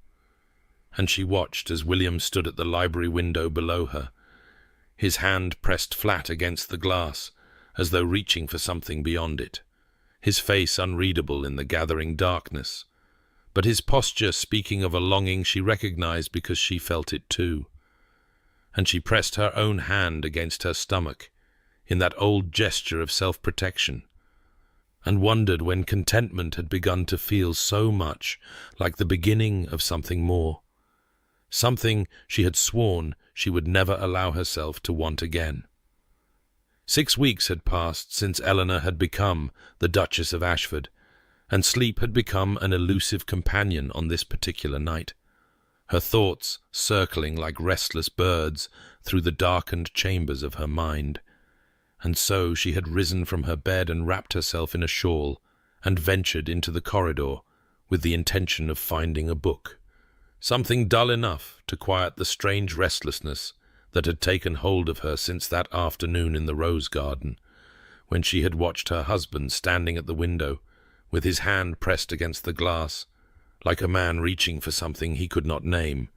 And she watched as William stood at the library window below her, his hand pressed flat against the glass, as though reaching for something beyond it, his face unreadable in the gathering darkness, but his posture speaking of a longing she recognized because she felt it too. And she pressed her own hand against her stomach, in that old gesture of self-protection, and wondered when contentment had begun to feel so much like the beginning of something more, something she had sworn she would never allow herself to want again. 6 weeks had passed since Eleanor had become the Duchess of Ashford, and sleep had become an elusive companion on this particular night, her thoughts circling like restless birds through the darkened chambers of her mind. And so she had risen from her bed and wrapped herself in a shawl and ventured into the corridor with the intention of finding a book, something dull enough to quiet the strange restlessness that had taken hold of her since that afternoon in the rose garden, when she had watched her husband standing at the window, with his hand pressed against the glass, like a man reaching for something he could not name.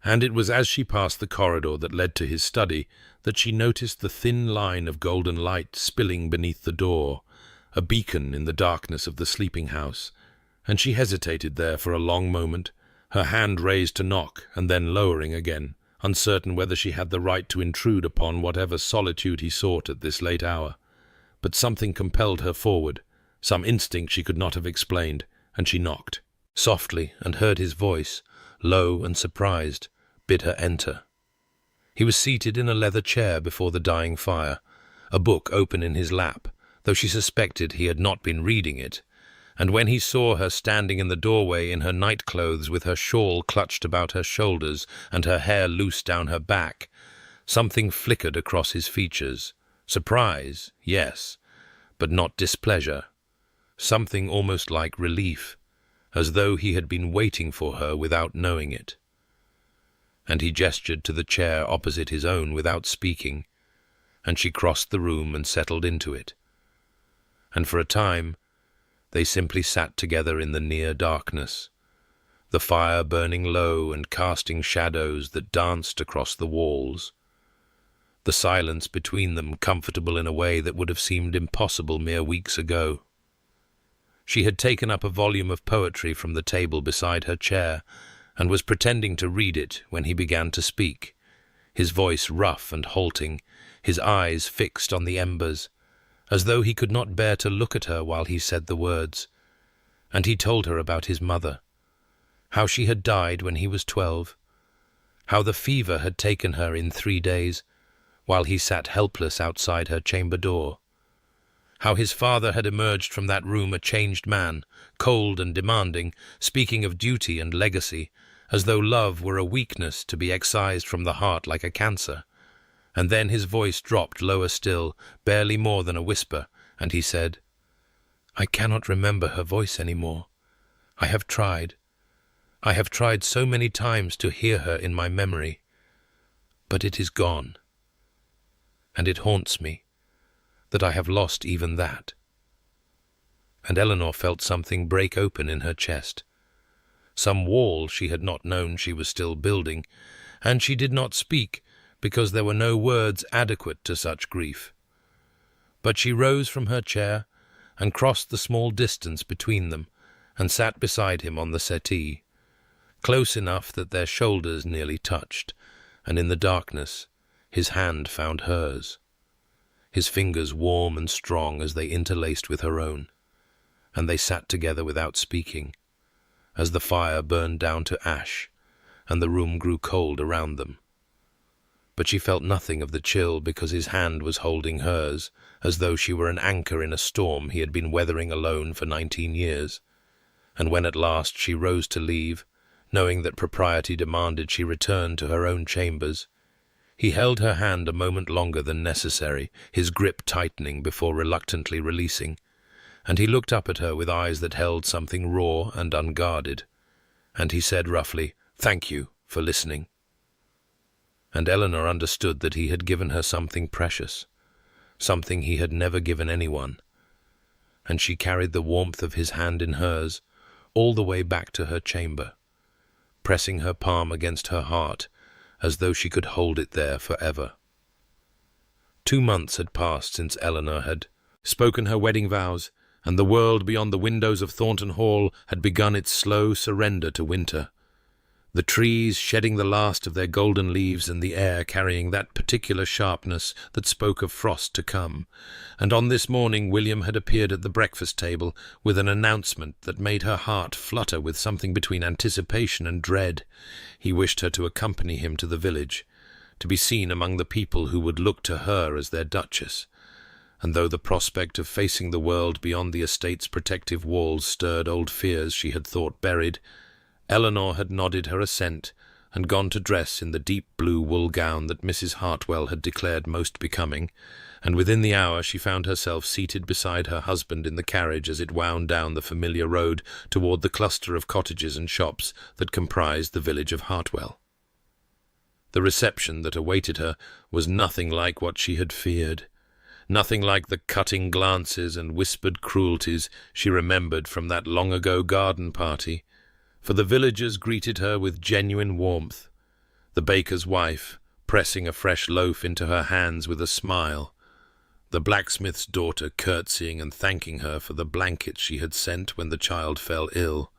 And it was as she passed the corridor that led to his study that she noticed the thin line of golden light spilling beneath the door, a beacon in the darkness of the sleeping house, and she hesitated there for a long moment, her hand raised to knock and then lowering again, uncertain whether she had the right to intrude upon whatever solitude he sought at this late hour. But something compelled her forward, some instinct she could not have explained, and she knocked softly and heard his voice, low and surprised, bid her enter. He was seated in a leather chair before the dying fire, a book open in his lap, though she suspected he had not been reading it, and when he saw her standing in the doorway in her night-clothes with her shawl clutched about her shoulders and her hair loose down her back, something flickered across his features. Surprise, yes, but not displeasure. Something almost like relief, as though he had been waiting for her without knowing it. And he gestured to the chair opposite his own without speaking, and she crossed the room and settled into it. And for a time they simply sat together in the near darkness, the fire burning low and casting shadows that danced across the walls, the silence between them comfortable in a way that would have seemed impossible mere weeks ago. She had taken up a volume of poetry from the table beside her chair and was pretending to read it when he began to speak, his voice rough and halting, his eyes fixed on the embers, as though he could not bear to look at her while he said the words. And he told her about his mother, how she had died when he was 12, how the fever had taken her in 3 days, while he sat helpless outside her chamber door, how his father had emerged from that room a changed man, cold and demanding, speaking of duty and legacy, as though love were a weakness to be excised from the heart like a cancer. And then his voice dropped lower still, barely more than a whisper, and he said, "I cannot remember her voice any more. I have tried. I have tried so many times to hear her in my memory. But it is gone. And it haunts me that I have lost even that." And Eleanor felt something break open in her chest, some wall she had not known she was still building, and she did not speak because there were no words adequate to such grief. But she rose from her chair and crossed the small distance between them and sat beside him on the settee, close enough that their shoulders nearly touched, and in the darkness his hand found hers, his fingers warm and strong as they interlaced with her own, and they sat together without speaking, as the fire burned down to ash and the room grew cold around them. But she felt nothing of the chill because his hand was holding hers, as though she were an anchor in a storm he had been weathering alone for 19 years. And when at last she rose to leave, knowing that propriety demanded she return to her own chambers. He held her hand a moment longer than necessary, his grip tightening before reluctantly releasing, and he looked up at her with eyes that held something raw and unguarded. And he said roughly, "Thank you for listening." And Eleanor understood that he had given her something precious, something he had never given anyone, and she carried the warmth of his hand in hers all the way back to her chamber, pressing her palm against her heart as though she could hold it there forever. 2 months had passed since Eleanor had spoken her wedding vows, and the world beyond the windows of Thornton Hall had begun its slow surrender to winter. The trees shedding the last of their golden leaves and the air carrying that particular sharpness that spoke of frost to come. And on this morning William had appeared at the breakfast table with an announcement that made her heart flutter with something between anticipation and dread. He wished her to accompany him to the village, to be seen among the people who would look to her as their duchess. And though the prospect of facing the world beyond the estate's protective walls stirred old fears she had thought buried, Eleanor had nodded her assent and gone to dress in the deep blue wool gown that Mrs. Hartwell had declared most becoming, and within the hour she found herself seated beside her husband in the carriage as it wound down the familiar road toward the cluster of cottages and shops that comprised the village of Hartwell. The reception that awaited her was nothing like what she had feared, nothing like the cutting glances and whispered cruelties she remembered from that long-ago garden party, for the villagers greeted her with genuine warmth, the baker's wife pressing a fresh loaf into her hands with a smile, the blacksmith's daughter curtsying and thanking her for the blankets she had sent when the child fell ill,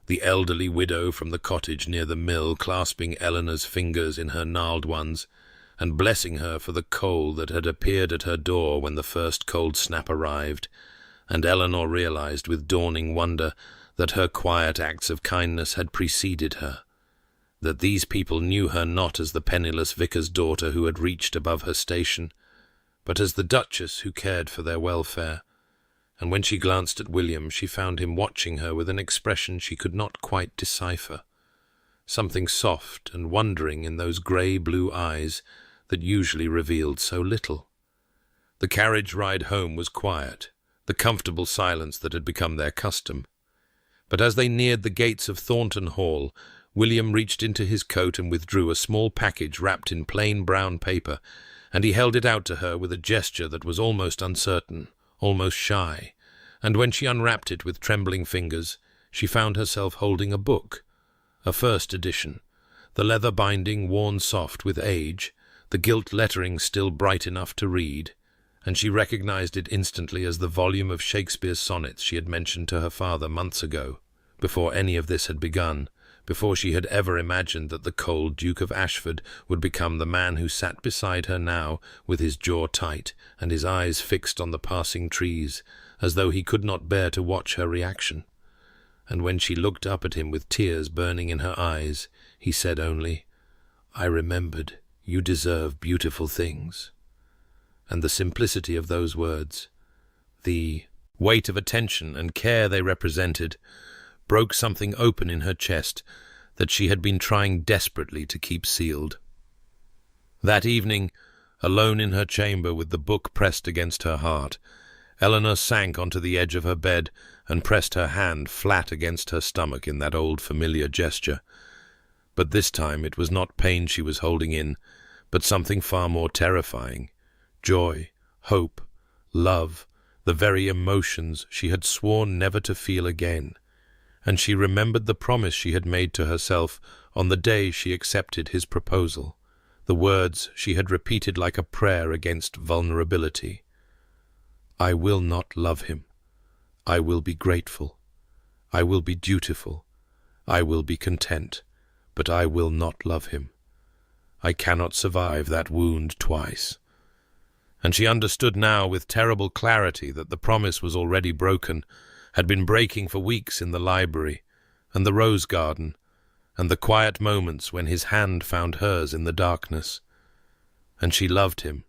the elderly widow from the cottage near the mill clasping Eleanor's fingers in her gnarled ones, and blessing her for the coal that had appeared at her door when the first cold snap arrived, and Eleanor realized with dawning wonder that her quiet acts of kindness had preceded her, that these people knew her not as the penniless vicar's daughter who had reached above her station, but as the duchess who cared for their welfare. And when she glanced at William, she found him watching her with an expression she could not quite decipher, something soft and wondering in those grey-blue eyes that usually revealed so little. The carriage ride home was quiet, the comfortable silence that had become their custom. But as they neared the gates of Thornton Hall, William reached into his coat and withdrew a small package wrapped in plain brown paper, and he held it out to her with a gesture that was almost uncertain, almost shy, and when she unwrapped it with trembling fingers, she found herself holding a book, a first edition, the leather binding worn soft with age, the gilt lettering still bright enough to read, and she recognized it instantly as the volume of Shakespeare's sonnets she had mentioned to her father months ago, before any of this had begun, before she had ever imagined that the cold Duke of Ashford would become the man who sat beside her now with his jaw tight and his eyes fixed on the passing trees, as though he could not bear to watch her reaction. And when she looked up at him with tears burning in her eyes, he said only, "I remembered, you deserve beautiful things." And the simplicity of those words, the weight of attention and care they represented, broke something open in her chest that she had been trying desperately to keep sealed. That evening, alone in her chamber with the book pressed against her heart, Eleanor sank onto the edge of her bed and pressed her hand flat against her stomach in that old familiar gesture. But this time it was not pain she was holding in, but something far more terrifying. Joy, hope, love, the very emotions she had sworn never to feel again. And she remembered the promise she had made to herself on the day she accepted his proposal, the words she had repeated like a prayer against vulnerability. "I will not love him. I will be grateful. I will be dutiful. I will be content, but I will not love him. I cannot survive that wound twice." And she understood now with terrible clarity that the promise was already broken, had been breaking for weeks in the library, and the rose garden, and the quiet moments when his hand found hers in the darkness. And she loved him.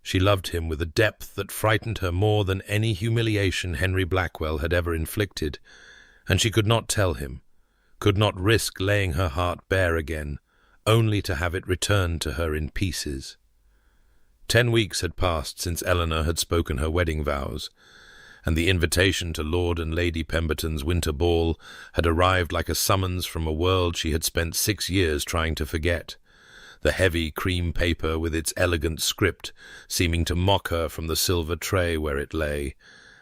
She loved him with a depth that frightened her more than any humiliation Henry Blackwell had ever inflicted, and she could not tell him, could not risk laying her heart bare again, only to have it returned to her in pieces. 10 weeks had passed since Eleanor had spoken her wedding vows, and the invitation to Lord and Lady Pemberton's winter ball had arrived like a summons from a world she had spent 6 years trying to forget, the heavy cream paper with its elegant script seeming to mock her from the silver tray where it lay,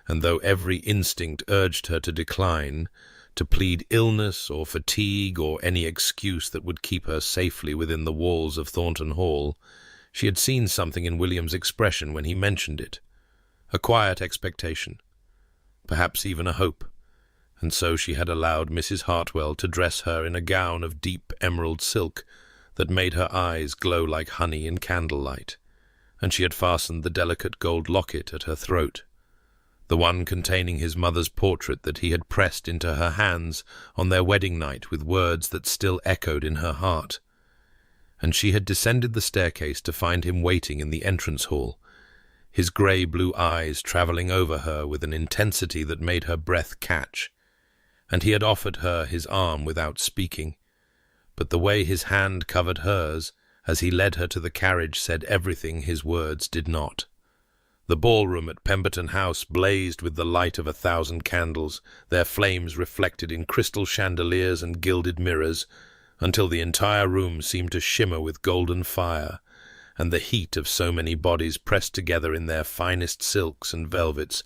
and though every instinct urged her to decline, to plead illness or fatigue or any excuse that would keep her safely within the walls of Thornton Hall, she had seen something in William's expression when he mentioned it, a quiet expectation, perhaps even a hope, and so she had allowed Mrs. Hartwell to dress her in a gown of deep emerald silk that made her eyes glow like honey in candlelight, and she had fastened the delicate gold locket at her throat, the one containing his mother's portrait that he had pressed into her hands on their wedding night with words that still echoed in her heart. And she had descended the staircase to find him waiting in the entrance hall, his grey-blue eyes travelling over her with an intensity that made her breath catch, and he had offered her his arm without speaking, but the way his hand covered hers as he led her to the carriage said everything his words did not. The ballroom at Pemberton House blazed with the light of 1,000 candles, their flames reflected in crystal chandeliers and gilded mirrors, until the entire room seemed to shimmer with golden fire, and the heat of so many bodies pressed together in their finest silks and velvets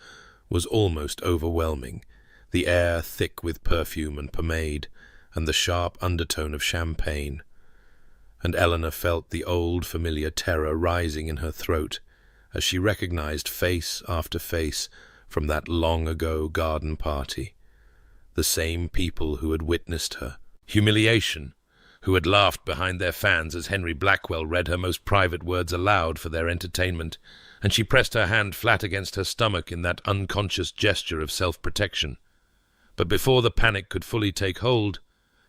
was almost overwhelming, the air thick with perfume and pomade, and the sharp undertone of champagne. And Eleanor felt the old familiar terror rising in her throat as she recognized face after face from that long-ago garden party, the same people who had witnessed her humiliation, who had laughed behind their fans as Henry Blackwell read her most private words aloud for their entertainment, and she pressed her hand flat against her stomach in that unconscious gesture of self-protection. But before the panic could fully take hold,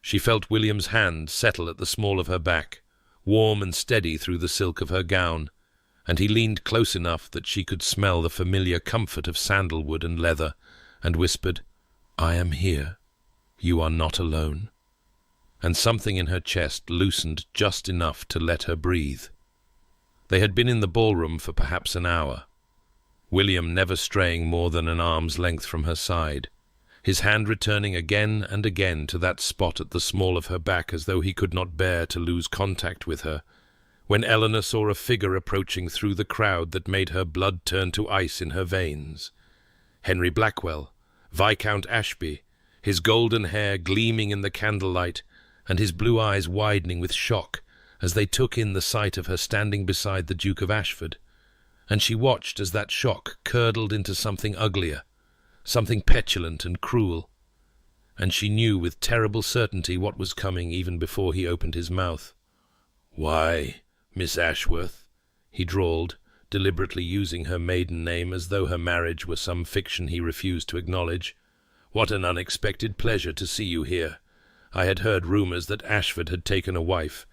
she felt William's hand settle at the small of her back, warm and steady through the silk of her gown, and he leaned close enough that she could smell the familiar comfort of sandalwood and leather, and whispered, "I am here. You are not alone." And something in her chest loosened just enough to let her breathe. They had been in the ballroom for perhaps an hour, William never straying more than an arm's length from her side, his hand returning again and again to that spot at the small of her back as though he could not bear to lose contact with her, when Eleanor saw a figure approaching through the crowd that made her blood turn to ice in her veins. Henry Blackwell, Viscount Ashby, his golden hair gleaming in the candlelight, and his blue eyes widening with shock as they took in the sight of her standing beside the Duke of Ashford, and she watched as that shock curdled into something uglier, something petulant and cruel, and she knew with terrible certainty what was coming even before he opened his mouth. "Why, Miss Ashworth," he drawled, deliberately using her maiden name as though her marriage were some fiction he refused to acknowledge, "what an unexpected pleasure to see you here. I had heard rumours that Ashford had taken a wife,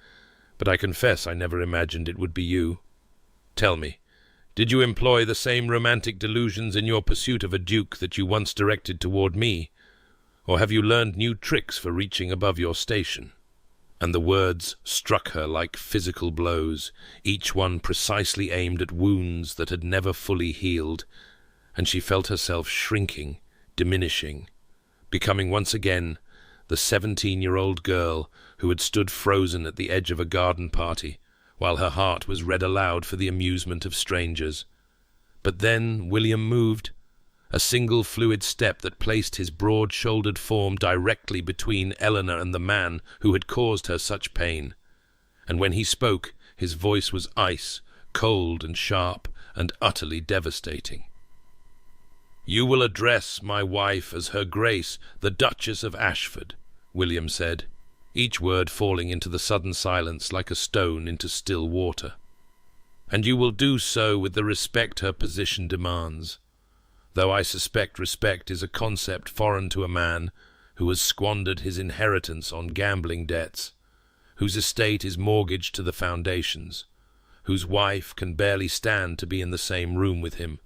but I confess I never imagined it would be you. Tell me, did you employ the same romantic delusions in your pursuit of a duke that you once directed toward me, or have you learned new tricks for reaching above your station?" And the words struck her like physical blows, each one precisely aimed at wounds that had never fully healed, and she felt herself shrinking, diminishing, becoming once again the 17-year-old girl who had stood frozen at the edge of a garden party, while her heart was read aloud for the amusement of strangers. But then William moved, a single fluid step that placed his broad-shouldered form directly between Eleanor and the man who had caused her such pain. And when he spoke, his voice was ice, cold and sharp, and utterly devastating. "You will address my wife as Her Grace, the Duchess of Ashford," William said, each word falling into the sudden silence like a stone into still water. "And you will do so with the respect her position demands, though I suspect respect is a concept foreign to a man who has squandered his inheritance on gambling debts, whose estate is mortgaged to the foundations, whose wife can barely stand to be in the same room with him,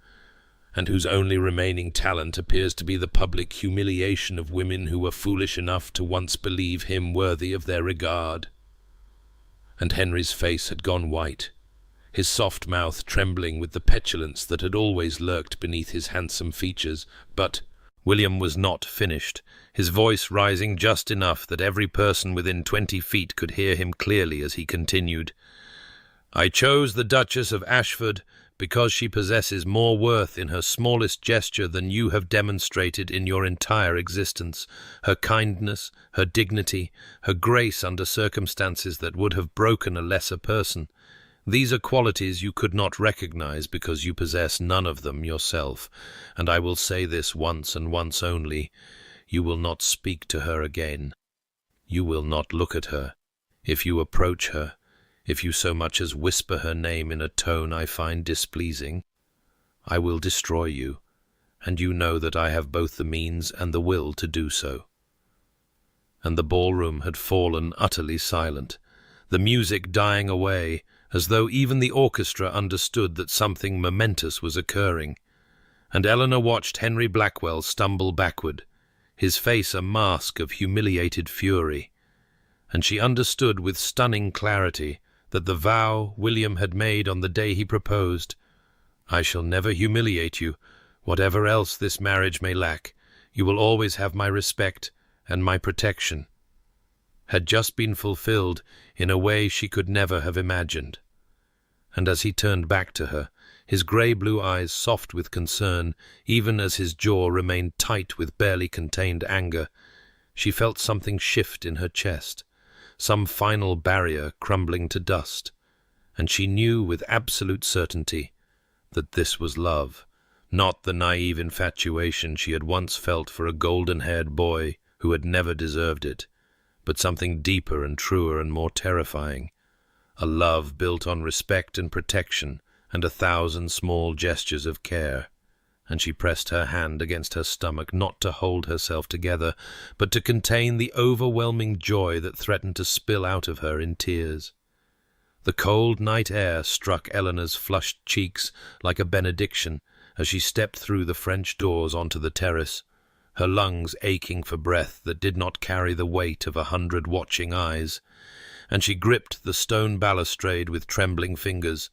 and whose only remaining talent appears to be the public humiliation of women who were foolish enough to once believe him worthy of their regard." And Henry's face had gone white, his soft mouth trembling with the petulance that had always lurked beneath his handsome features. But William was not finished, his voice rising just enough that every person within 20 feet could hear him clearly as he continued. "I chose the Duchess of Ashford because she possesses more worth in her smallest gesture than you have demonstrated in your entire existence. Her kindness, her dignity, her grace under circumstances that would have broken a lesser person. These are qualities you could not recognize because you possess none of them yourself. And I will say this once and once only. You will not speak to her again. You will not look at her. If you approach her, if you so much as whisper her name in a tone I find displeasing, I will destroy you, and you know that I have both the means and the will to do so." And the ballroom had fallen utterly silent, the music dying away, as though even the orchestra understood that something momentous was occurring. And Eleanor watched Henry Blackwell stumble backward, his face a mask of humiliated fury, and she understood with stunning clarity that the vow William had made on the day he proposed, "I shall never humiliate you, whatever else this marriage may lack. You will always have my respect and my protection," had just been fulfilled in a way she could never have imagined. And as he turned back to her, his grey-blue eyes soft with concern, even as his jaw remained tight with barely contained anger, she felt something shift in her chest, some final barrier crumbling to dust, and she knew with absolute certainty that this was love, not the naive infatuation she had once felt for a golden-haired boy who had never deserved it, but something deeper and truer and more terrifying, a love built on respect and protection and 1,000 small gestures of care. And she pressed her hand against her stomach, not to hold herself together, but to contain the overwhelming joy that threatened to spill out of her in tears. The cold night air struck Eleanor's flushed cheeks like a benediction as she stepped through the French doors onto the terrace, her lungs aching for breath that did not carry the weight of 100 watching eyes, and she gripped the stone balustrade with trembling fingers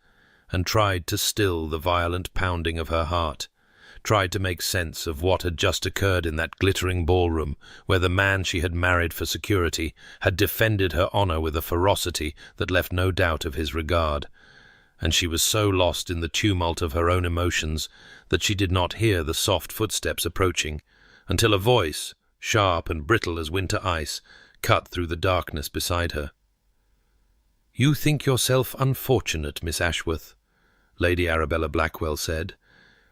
and tried to still the violent pounding of her heart, tried to make sense of what had just occurred in that glittering ballroom where the man she had married for security had defended her honor with a ferocity that left no doubt of his regard. And she was so lost in the tumult of her own emotions that she did not hear the soft footsteps approaching, until a voice, sharp and brittle as winter ice, cut through the darkness beside her. "You think yourself unfortunate, Miss Ashworth," Lady Arabella Blackwell said,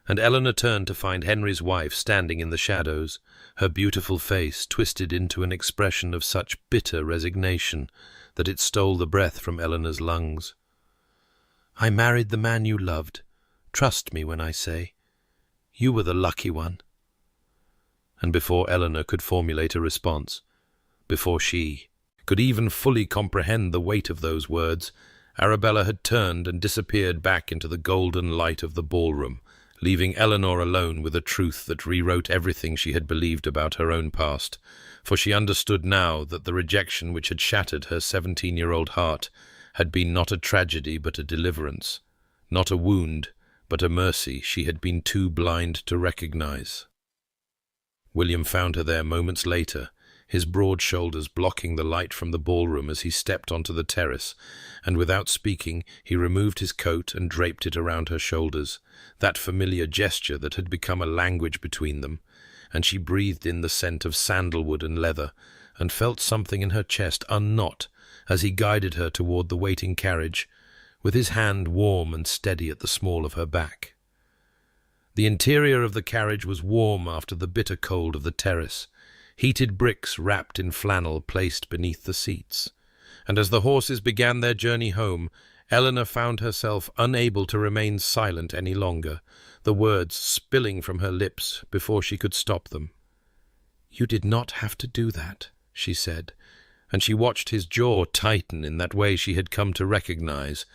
and Eleanor turned to find Henry's wife standing in the shadows, her beautiful face twisted into an expression of such bitter resignation that it stole the breath from Eleanor's lungs. "I married the man you loved. Trust me when I say, you were the lucky one." And before Eleanor could formulate a response, before she could even fully comprehend the weight of those words, Arabella had turned and disappeared back into the golden light of the ballroom, leaving Eleanor alone with a truth that rewrote everything she had believed about her own past, for she understood now that the rejection which had shattered her 17-year-old heart had been not a tragedy but a deliverance, not a wound but a mercy she had been too blind to recognize. William found her there moments later, his broad shoulders blocking the light from the ballroom as he stepped onto the terrace, and without speaking he removed his coat and draped it around her shoulders, that familiar gesture that had become a language between them, and she breathed in the scent of sandalwood and leather, and felt something in her chest unknot as he guided her toward the waiting carriage, with his hand warm and steady at the small of her back. The interior of the carriage was warm after the bitter cold of the terrace, heated bricks wrapped in flannel placed beneath the seats, and as the horses began their journey home, Eleanor found herself unable to remain silent any longer, the words spilling from her lips before she could stop them. "You did not have to do that," she said, and she watched his jaw tighten in that way she had come to recognize,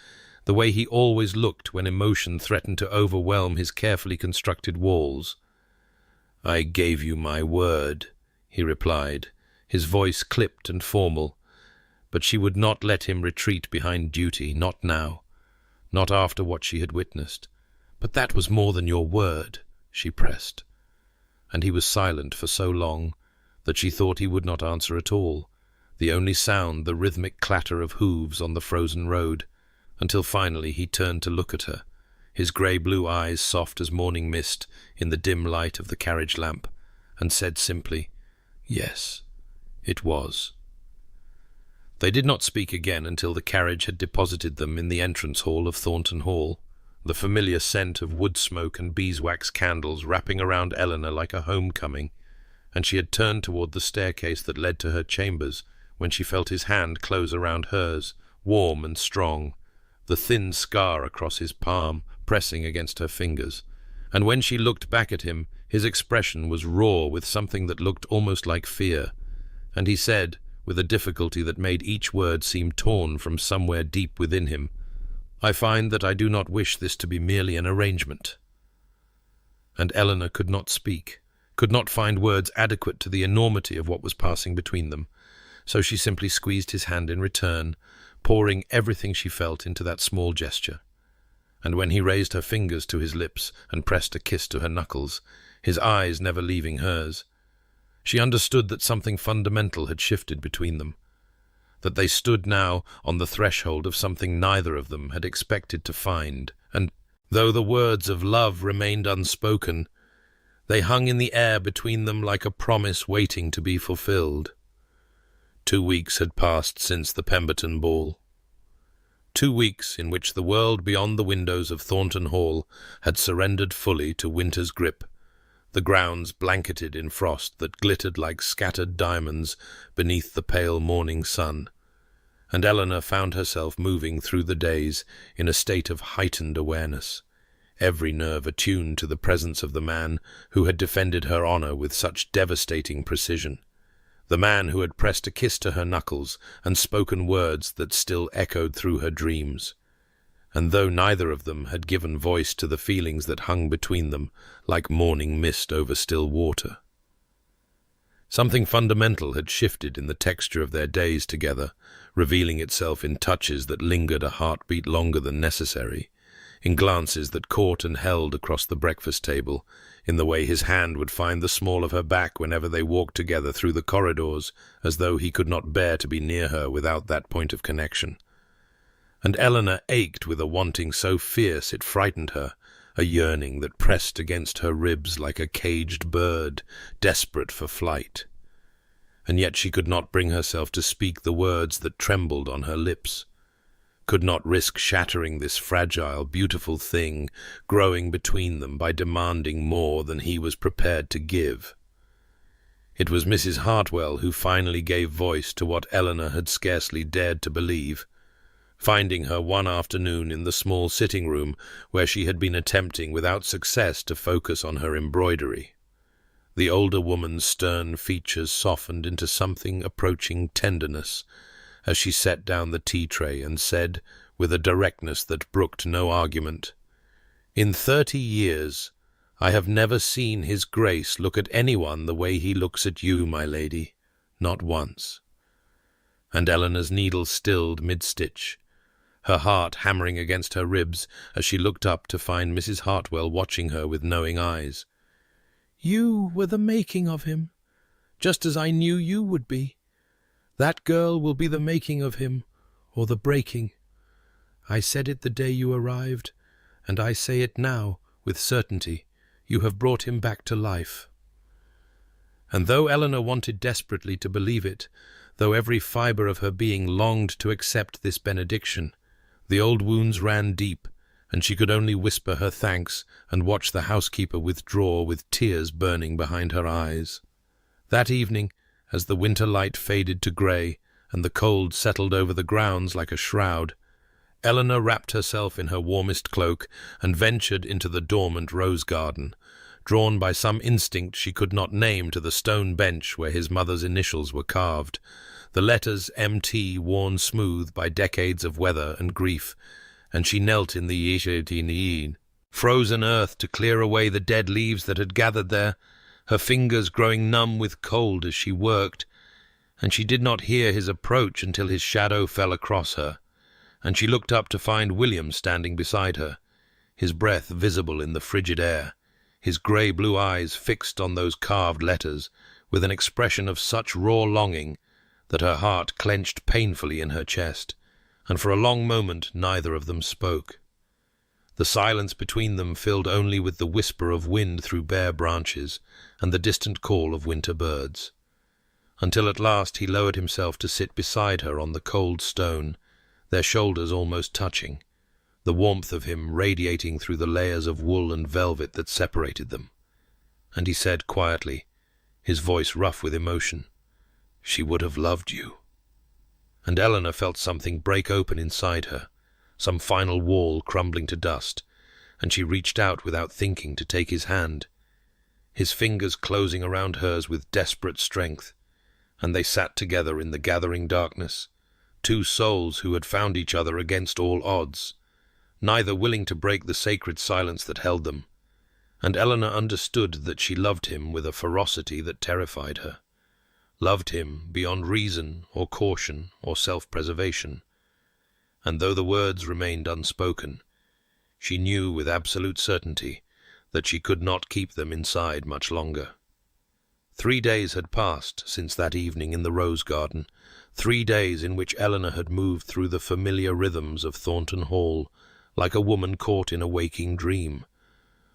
the way he always looked when emotion threatened to overwhelm his carefully constructed walls. "I gave you my word," he replied, his voice clipped and formal, but she would not let him retreat behind duty, not now, not after what she had witnessed. "But that was more than your word," she pressed. And he was silent for so long that she thought he would not answer at all, the only sound the rhythmic clatter of hooves on the frozen road, until finally he turned to look at her, his grey-blue eyes soft as morning mist in the dim light of the carriage lamp, and said simply, "Yes, it was." They did not speak again until the carriage had deposited them in the entrance hall of Thornton Hall, the familiar scent of wood smoke and beeswax candles wrapping around Eleanor like a homecoming, and she had turned toward the staircase that led to her chambers when she felt his hand close around hers, warm and strong, the thin scar across his palm pressing against her fingers. And when she looked back at him, his expression was raw with something that looked almost like fear, and he said, with a difficulty that made each word seem torn from somewhere deep within him, "I find that I do not wish this to be merely an arrangement." And Eleanor could not speak, could not find words adequate to the enormity of what was passing between them, so she simply squeezed his hand in return, pouring everything she felt into that small gesture. And when he raised her fingers to his lips and pressed a kiss to her knuckles, his eyes never leaving hers, she understood that something fundamental had shifted between them, that they stood now on the threshold of something neither of them had expected to find, and, though the words of love remained unspoken, they hung in the air between them like a promise waiting to be fulfilled. 2 weeks had passed since the Pemberton ball. 2 weeks in which the world beyond the windows of Thornton Hall had surrendered fully to winter's grip, the grounds blanketed in frost that glittered like scattered diamonds beneath the pale morning sun, and Eleanor found herself moving through the days in a state of heightened awareness, every nerve attuned to the presence of the man who had defended her honor with such devastating precision, the man who had pressed a kiss to her knuckles and spoken words that still echoed through her dreams. And though neither of them had given voice to the feelings that hung between them like morning mist over still water, something fundamental had shifted in the texture of their days together, revealing itself in touches that lingered a heartbeat longer than necessary, in glances that caught and held across the breakfast table, in the way his hand would find the small of her back whenever they walked together through the corridors, as though he could not bear to be near her without that point of connection. And Eleanor ached with a wanting so fierce it frightened her, a yearning that pressed against her ribs like a caged bird, desperate for flight. And yet she could not bring herself to speak the words that trembled on her lips, could not risk shattering this fragile, beautiful thing growing between them by demanding more than he was prepared to give. It was Mrs. Hartwell who finally gave voice to what Eleanor had scarcely dared to believe, finding her one afternoon in the small sitting room where she had been attempting without success to focus on her embroidery. The older woman's stern features softened into something approaching tenderness as she set down the tea tray and said, with a directness that brooked no argument, "In 30 years I have never seen His Grace look at anyone the way he looks at you, my lady, not once." And Eleanor's needle stilled mid-stitch, her heart hammering against her ribs as she looked up to find Mrs. Hartwell watching her with knowing eyes. "You were the making of him, just as I knew you would be. That girl will be the making of him, or the breaking. I said it the day you arrived, and I say it now with certainty. You have brought him back to life." And though Eleanor wanted desperately to believe it, though every fibre of her being longed to accept this benediction, the old wounds ran deep, and she could only whisper her thanks and watch the housekeeper withdraw with tears burning behind her eyes. That evening, as the winter light faded to grey and the cold settled over the grounds like a shroud, Eleanor wrapped herself in her warmest cloak and ventured into the dormant rose garden, drawn by some instinct she could not name to the stone bench where his mother's initials were carved, the letters M.T. worn smooth by decades of weather and grief, and she knelt in the frozen earth to clear away the dead leaves that had gathered there, her fingers growing numb with cold as she worked, and she did not hear his approach until his shadow fell across her, and she looked up to find William standing beside her, his breath visible in the frigid air, his grey-blue eyes fixed on those carved letters, with an expression of such raw longing that her heart clenched painfully in her chest, and for a long moment neither of them spoke. The silence between them filled only with the whisper of wind through bare branches and the distant call of winter birds, until at last he lowered himself to sit beside her on the cold stone, their shoulders almost touching, the warmth of him radiating through the layers of wool and velvet that separated them. And he said quietly, his voice rough with emotion, "She would have loved you." And Eleanor felt something break open inside her, some final wall crumbling to dust, and she reached out without thinking to take his hand, his fingers closing around hers with desperate strength, and they sat together in the gathering darkness, two souls who had found each other against all odds, neither willing to break the sacred silence that held them, and Eleanor understood that she loved him with a ferocity that terrified her, loved him beyond reason or caution or self-preservation. And though the words remained unspoken, she knew with absolute certainty that she could not keep them inside much longer. 3 days had passed since that evening in the rose garden, 3 days in which Eleanor had moved through the familiar rhythms of Thornton Hall, like a woman caught in a waking dream,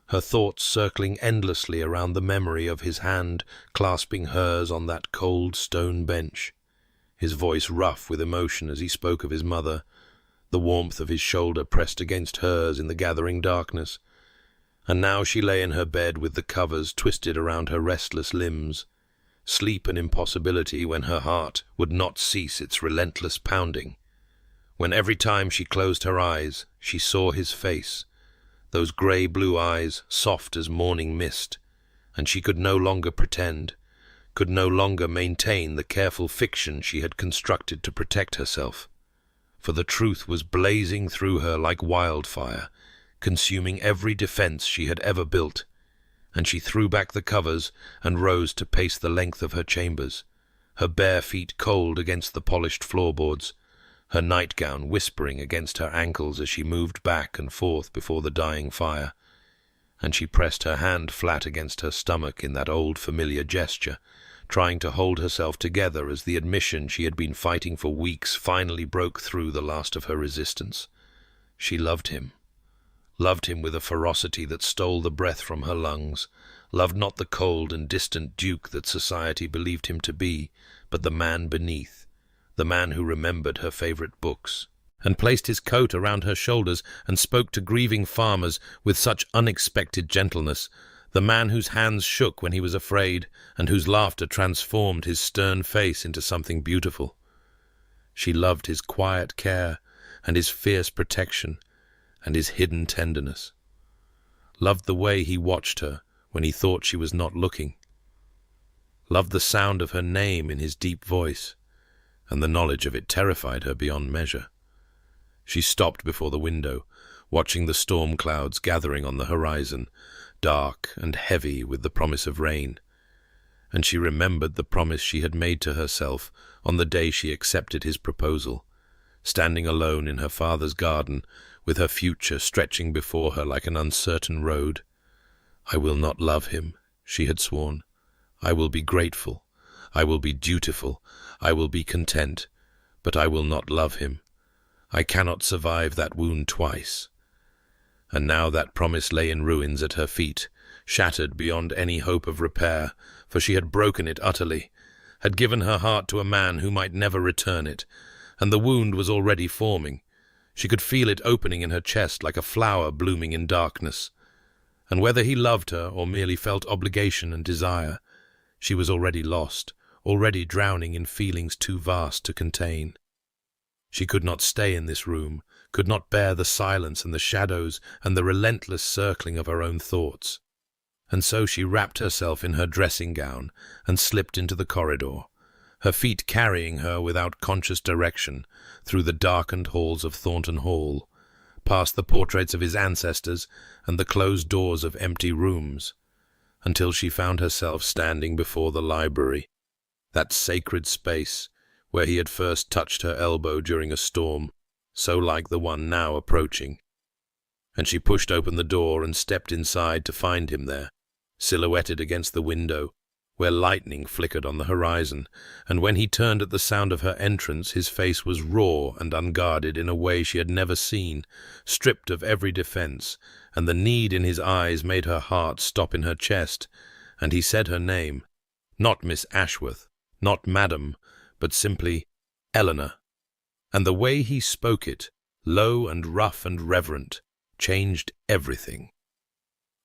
her thoughts circling endlessly around the memory of his hand clasping hers on that cold stone bench, his voice rough with emotion as he spoke of his mother, the warmth of his shoulder pressed against hers in the gathering darkness. And now she lay in her bed with the covers twisted around her restless limbs, sleep an impossibility when her heart would not cease its relentless pounding, when every time she closed her eyes she saw his face, those grey-blue eyes soft as morning mist, and she could no longer pretend, could no longer maintain the careful fiction she had constructed to protect herself, for the truth was blazing through her like wildfire, consuming every defense she had ever built, and she threw back the covers and rose to pace the length of her chambers, her bare feet cold against the polished floorboards, her nightgown whispering against her ankles as she moved back and forth before the dying fire, and she pressed her hand flat against her stomach in that old familiar gesture, trying to hold herself together as the admission she had been fighting for weeks finally broke through the last of her resistance. She loved him with a ferocity that stole the breath from her lungs, loved not the cold and distant duke that society believed him to be, but the man beneath, the man who remembered her favorite books, and placed his coat around her shoulders and spoke to grieving farmers with such unexpected gentleness, the man whose hands shook when he was afraid, and whose laughter transformed his stern face into something beautiful. She loved his quiet care and his fierce protection and his hidden tenderness, loved the way he watched her when he thought she was not looking, loved the sound of her name in his deep voice, and the knowledge of it terrified her beyond measure. She stopped before the window, watching the storm clouds gathering on the horizon, dark and heavy with the promise of rain, and she remembered the promise she had made to herself on the day she accepted his proposal, standing alone in her father's garden, with her future stretching before her like an uncertain road. "I will not love him," she had sworn. "I will be grateful. I will be dutiful. I will be content. But I will not love him. I cannot survive that wound twice." And now that promise lay in ruins at her feet, shattered beyond any hope of repair, for she had broken it utterly, had given her heart to a man who might never return it, and the wound was already forming. She could feel it opening in her chest like a flower blooming in darkness, and whether he loved her or merely felt obligation and desire, she was already lost, already drowning in feelings too vast to contain. She could not stay in this room, could not bear the silence and the shadows and the relentless circling of her own thoughts. And so she wrapped herself in her dressing gown and slipped into the corridor, her feet carrying her without conscious direction through the darkened halls of Thornton Hall, past the portraits of his ancestors and the closed doors of empty rooms, until she found herself standing before the library, that sacred space where he had first touched her elbow during a storm, so like the one now approaching. And she pushed open the door and stepped inside to find him there, silhouetted against the window, where lightning flickered on the horizon, and when he turned at the sound of her entrance, his face was raw and unguarded in a way she had never seen, stripped of every defense, and the need in his eyes made her heart stop in her chest, and he said her name, not Miss Ashworth, not Madam, but simply Eleanor. And the way he spoke it, low and rough and reverent, changed everything.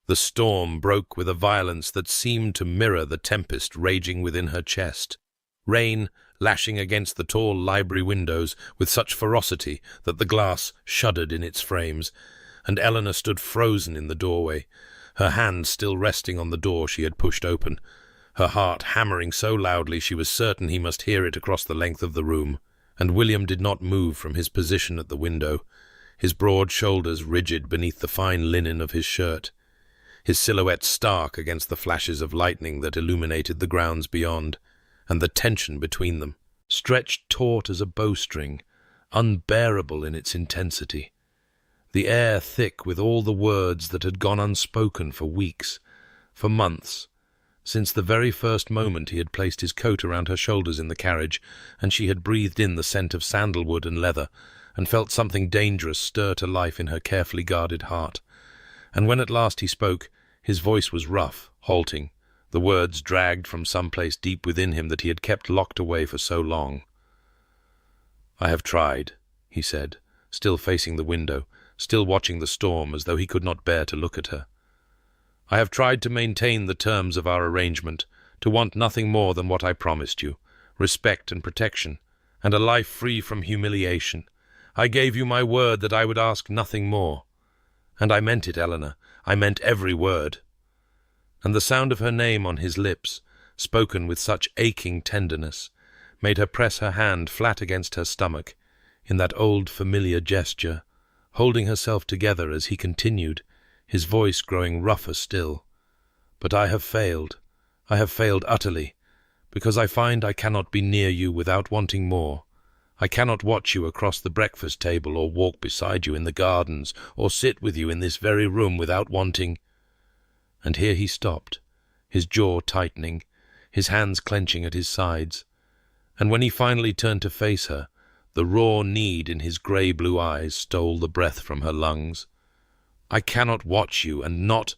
The storm broke with a violence that seemed to mirror the tempest raging within her chest, rain lashing against the tall library windows with such ferocity that the glass shuddered in its frames, and Eleanor stood frozen in the doorway, her hand still resting on the door she had pushed open, her heart hammering so loudly she was certain he must hear it across the length of the room. And William did not move from his position at the window, his broad shoulders rigid beneath the fine linen of his shirt, his silhouette stark against the flashes of lightning that illuminated the grounds beyond, and the tension between them, stretched taut as a bowstring, unbearable in its intensity. The air thick with all the words that had gone unspoken for weeks, for months, since the very first moment he had placed his coat around her shoulders in the carriage, and she had breathed in the scent of sandalwood and leather, and felt something dangerous stir to life in her carefully guarded heart. And when at last he spoke, his voice was rough, halting, the words dragged from some place deep within him that he had kept locked away for so long. "I have tried," he said, still facing the window, still watching the storm as though he could not bear to look at her. "I have tried to maintain the terms of our arrangement, to want nothing more than what I promised you, respect and protection, and a life free from humiliation. I gave you my word that I would ask nothing more. And I meant it, Eleanor. I meant every word." And the sound of her name on his lips, spoken with such aching tenderness, made her press her hand flat against her stomach, in that old familiar gesture, holding herself together as he continued, his voice growing rougher still. "But I have failed utterly, because I find I cannot be near you without wanting more. I cannot watch you across the breakfast table, or walk beside you in the gardens, or sit with you in this very room without wanting—" And here he stopped, his jaw tightening, his hands clenching at his sides. And when he finally turned to face her, the raw need in his grey-blue eyes stole the breath from her lungs. "I cannot watch you and not—"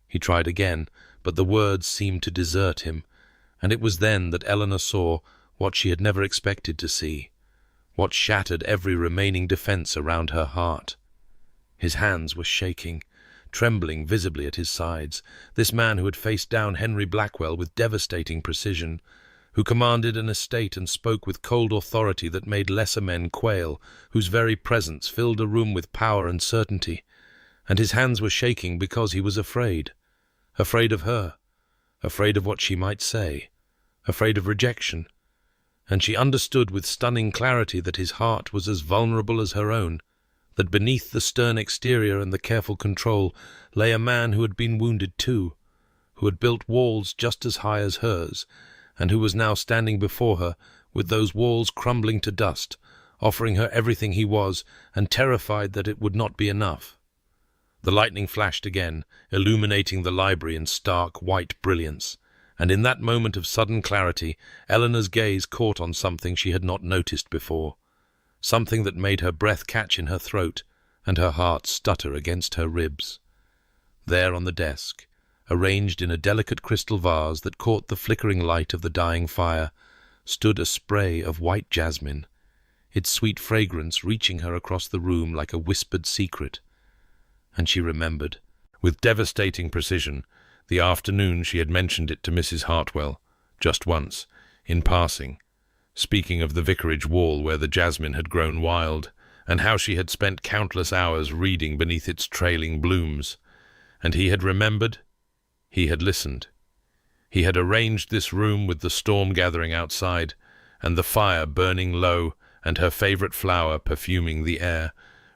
He tried again, but the words seemed to desert him, and it was then that Eleanor saw what she had never expected to see, what shattered every remaining defense around her heart. His hands were shaking, trembling visibly at his sides, this man who had faced down Henry Blackwell with devastating precision, who commanded an estate and spoke with cold authority that made lesser men quail, whose very presence filled a room with power and certainty. And his hands were shaking because he was afraid of her, afraid of what she might say, afraid of rejection. And she understood with stunning clarity that his heart was as vulnerable as her own, that beneath the stern exterior and the careful control lay a man who had been wounded too, who had built walls just as high as hers, and who was now standing before her with those walls crumbling to dust, offering her everything he was, and terrified that it would not be enough. The lightning flashed again, illuminating the library in stark white brilliance, and in that moment of sudden clarity, Eleanor's gaze caught on something she had not noticed before, something that made her breath catch in her throat and her heart stutter against her ribs. There on the desk, arranged in a delicate crystal vase that caught the flickering light of the dying fire, stood a spray of white jasmine, its sweet fragrance reaching her across the room like a whispered secret. And she remembered, with devastating precision, the afternoon she had mentioned it to Mrs. Hartwell, just once, in passing, speaking of the vicarage wall where the jasmine had grown wild, and how she had spent countless hours reading beneath its trailing blooms. And he had remembered, he had listened. He had arranged this room with the storm gathering outside, and the fire burning low, and her favourite flower perfuming the air,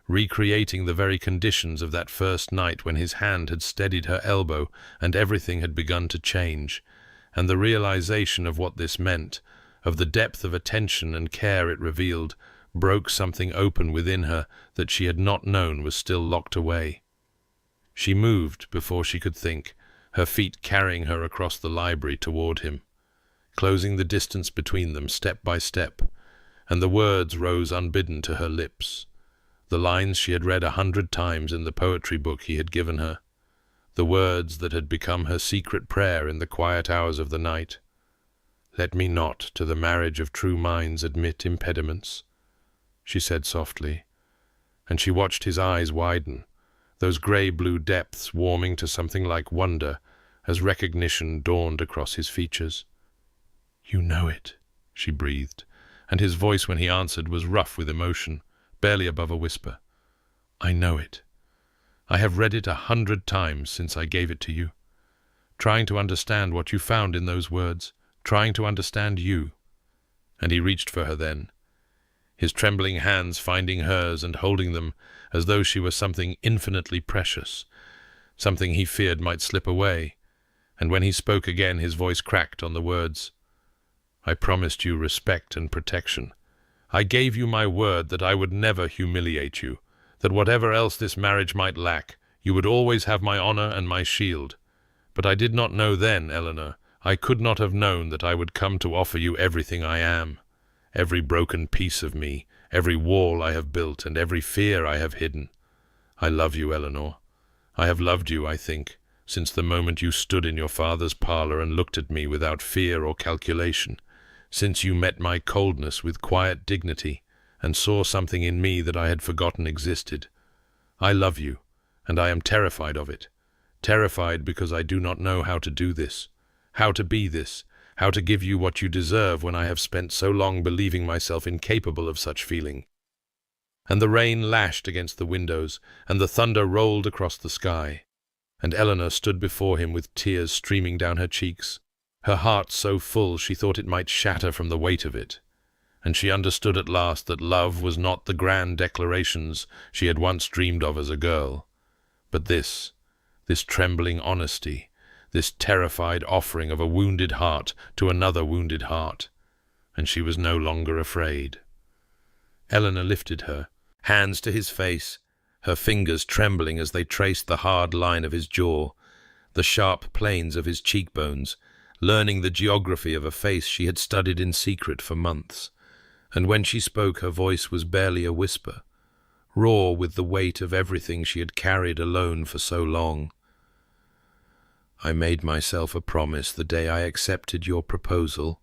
recreating the very conditions of that first night when his hand had steadied her elbow and everything had begun to change, and the realization of what this meant, of the depth of attention and care it revealed, broke something open within her that she had not known was still locked away. She moved before she could think, her feet carrying her across the library toward him, closing the distance between them step by step, and the words rose unbidden to her lips, the lines she had read 100 times in the poetry book he had given her, the words that had become her secret prayer in the quiet hours of the night. "Let me not to the marriage of true minds admit impediments," she said softly, and she watched his eyes widen, those grey-blue depths warming to something like wonder as recognition dawned across his features. "You know it," she breathed, and his voice when he answered was rough with emotion, barely above a whisper. "I know it. I have read it 100 times since I gave it to you, trying to understand what you found in those words, trying to understand you." And he reached for her then, his trembling hands finding hers and holding them as though she were something infinitely precious, something he feared might slip away. And when he spoke again, his voice cracked on the words, "I promised you respect and protection. I gave you my word that I would never humiliate you, that whatever else this marriage might lack, you would always have my honor and my shield. But I did not know then, Eleanor, I could not have known that I would come to offer you everything I am, every broken piece of me, every wall I have built, and every fear I have hidden. I love you, Eleanor. I have loved you, I think, since the moment you stood in your father's parlor and looked at me without fear or calculation, since you met my coldness with quiet dignity and saw something in me that I had forgotten existed. I love you, and I am terrified of it, terrified because I do not know how to do this, how to be this, how to give you what you deserve when I have spent so long believing myself incapable of such feeling." And the rain lashed against the windows, and the thunder rolled across the sky, and Eleanor stood before him with tears streaming down her cheeks, her heart so full she thought it might shatter from the weight of it. And she understood at last that love was not the grand declarations she had once dreamed of as a girl, but this trembling honesty, this terrified offering of a wounded heart to another wounded heart, and she was no longer afraid. Eleanor lifted her, hands to his face, her fingers trembling as they traced the hard line of his jaw, the sharp planes of his cheekbones, learning the geography of a face she had studied in secret for months. And when she spoke, her voice was barely a whisper, raw with the weight of everything she had carried alone for so long. "I made myself a promise the day I accepted your proposal,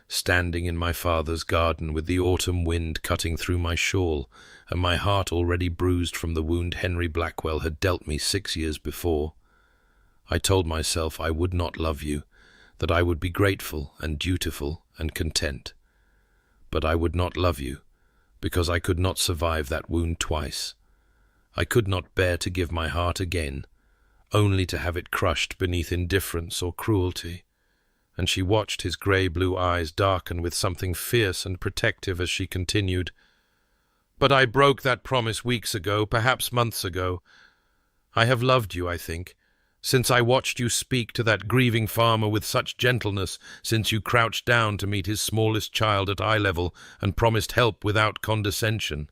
standing in my father's garden with the autumn wind cutting through my shawl and my heart already bruised from the wound Henry Blackwell had dealt me 6 years before. I told myself I would not love you, that I would be grateful and dutiful and content. But I would not love you, because I could not survive that wound twice. I could not bear to give my heart again, only to have it crushed beneath indifference or cruelty." And she watched his grey-blue eyes darken with something fierce and protective as she continued, "But I broke that promise weeks ago, perhaps months ago. I have loved you, I think, since I watched you speak to that grieving farmer with such gentleness, since you crouched down to meet his smallest child at eye level and promised help without condescension,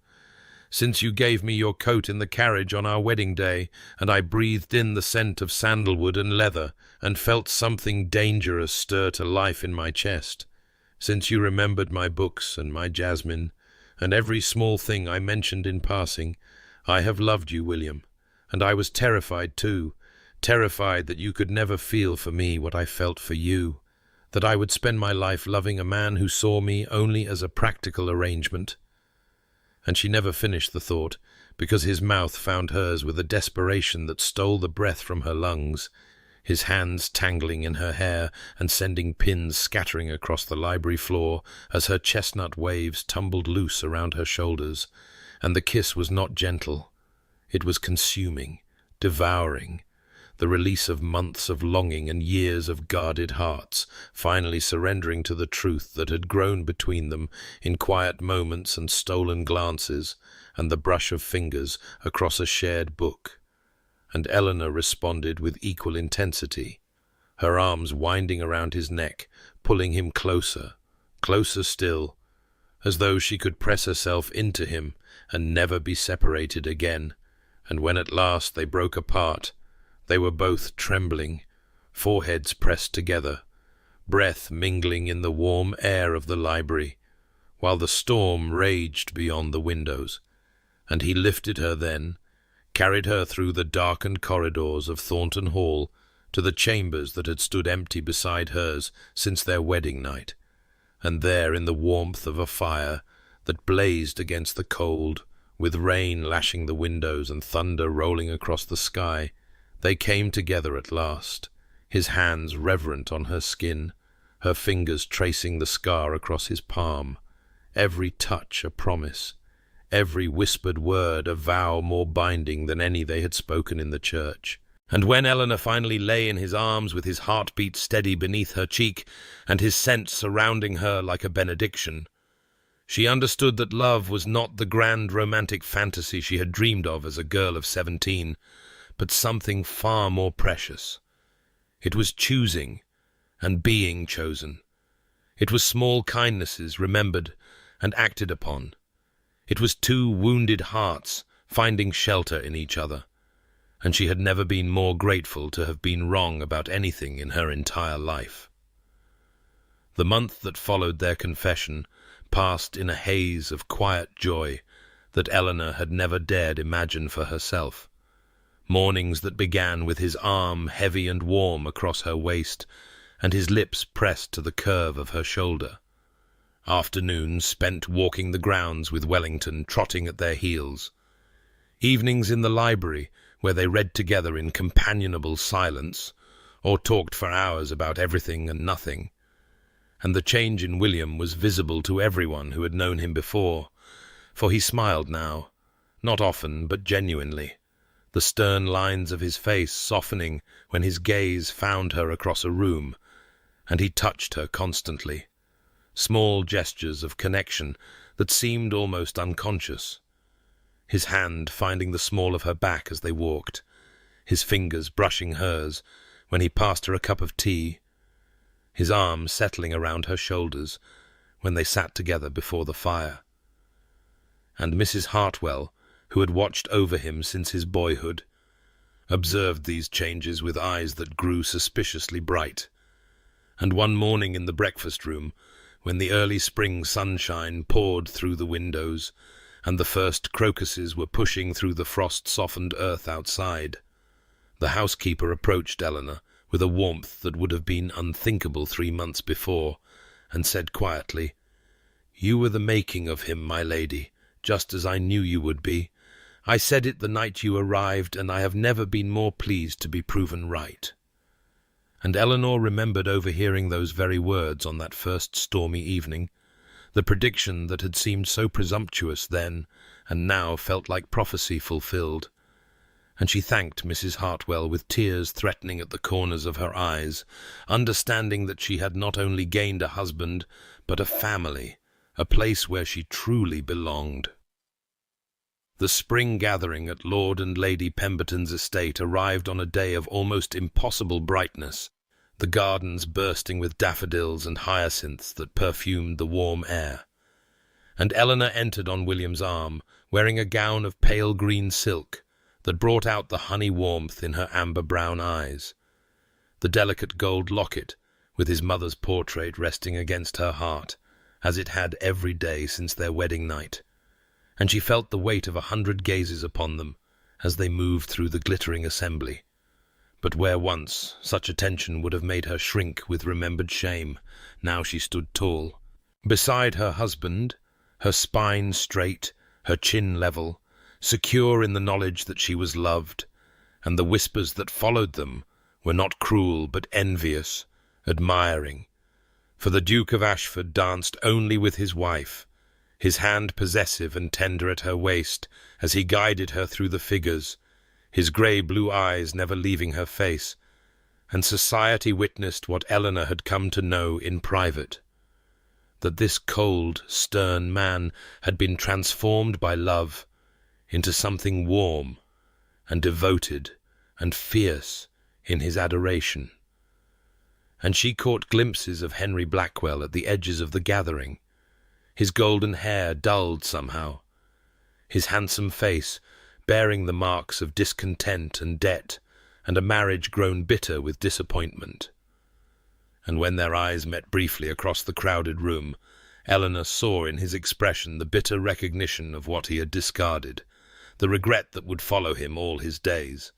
since you gave me your coat in the carriage on our wedding day, and I breathed in the scent of sandalwood and leather, and felt something dangerous stir to life in my chest, since you remembered my books and my jasmine, and every small thing I mentioned in passing. I have loved you, William, and I was terrified too, terrified that you could never feel for me what I felt for you, that I would spend my life loving a man who saw me only as a practical arrangement." And she never finished the thought, because his mouth found hers with a desperation that stole the breath from her lungs, his hands tangling in her hair and sending pins scattering across the library floor as her chestnut waves tumbled loose around her shoulders. And the kiss was not gentle. It was consuming, devouring. the release of months of longing and years of guarded hearts, finally surrendering to the truth that had grown between them in quiet moments and stolen glances and the brush of fingers across a shared book. And Eleanor responded with equal intensity, her arms winding around his neck, pulling him closer, closer still, as though she could press herself into him and never be separated again. And when at last they broke apart, they were both trembling, foreheads pressed together, breath mingling in the warm air of the library, while the storm raged beyond the windows. And he lifted her then, carried her through the darkened corridors of Thornton Hall to the chambers that had stood empty beside hers since their wedding night. And there, in the warmth of a fire that blazed against the cold, with rain lashing the windows and thunder rolling across the sky, they came together at last, his hands reverent on her skin, her fingers tracing the scar across his palm, every touch a promise, every whispered word a vow more binding than any they had spoken in the church. And when Eleanor finally lay in his arms with his heartbeat steady beneath her cheek and his scent surrounding her like a benediction, she understood that love was not the grand romantic fantasy she had dreamed of as a girl of 17, but something far more precious. It was choosing and being chosen. It was small kindnesses remembered and acted upon. It was two wounded hearts finding shelter in each other, and she had never been more grateful to have been wrong about anything in her entire life. The month that followed their confession passed in a haze of quiet joy that Eleanor had never dared imagine for herself. Mornings that began with his arm heavy and warm across her waist and his lips pressed to the curve of her shoulder. Afternoons spent walking the grounds with Wellington trotting at their heels. Evenings in the library where they read together in companionable silence or talked for hours about everything and nothing. And the change in William was visible to everyone who had known him before, for he smiled now, not often but genuinely, the stern lines of his face softening when his gaze found her across a room, and he touched her constantly, small gestures of connection that seemed almost unconscious, his hand finding the small of her back as they walked, his fingers brushing hers when he passed her a cup of tea, his arm settling around her shoulders when they sat together before the fire. And Mrs. Hartwell, who had watched over him since his boyhood, observed these changes with eyes that grew suspiciously bright. And one morning in the breakfast room, when the early spring sunshine poured through the windows, and the first crocuses were pushing through the frost-softened earth outside, the housekeeper approached Eleanor with a warmth that would have been unthinkable 3 months before, and said quietly, "You were the making of him, my lady, just as I knew you would be. I said it the night you arrived, and I have never been more pleased to be proven right." And Eleanor remembered overhearing those very words on that first stormy evening, the prediction that had seemed so presumptuous then, and now felt like prophecy fulfilled. And she thanked Mrs. Hartwell with tears threatening at the corners of her eyes, understanding that she had not only gained a husband, but a family, a place where she truly belonged. The spring gathering at Lord and Lady Pemberton's estate arrived on a day of almost impossible brightness, the gardens bursting with daffodils and hyacinths that perfumed the warm air. And Eleanor entered on William's arm, wearing a gown of pale green silk that brought out the honey warmth in her amber-brown eyes, the delicate gold locket with his mother's portrait resting against her heart, as it had every day since their wedding night, and she felt the weight of 100 gazes upon them as they moved through the glittering assembly. But where once such attention would have made her shrink with remembered shame, now she stood tall. Beside her husband, her spine straight, her chin level, secure in the knowledge that she was loved, and the whispers that followed them were not cruel but envious, admiring. For the Duke of Ashford danced only with his wife, his hand possessive and tender at her waist as he guided her through the figures, his grey-blue eyes never leaving her face, and society witnessed what Eleanor had come to know in private, that this cold, stern man had been transformed by love into something warm and devoted and fierce in his adoration. And she caught glimpses of Henry Blackwell at the edges of the gathering, his golden hair dulled somehow, his handsome face bearing the marks of discontent and debt, and a marriage grown bitter with disappointment. And when their eyes met briefly across the crowded room, Eleanor saw in his expression the bitter recognition of what he had discarded, the regret that would follow him all his days.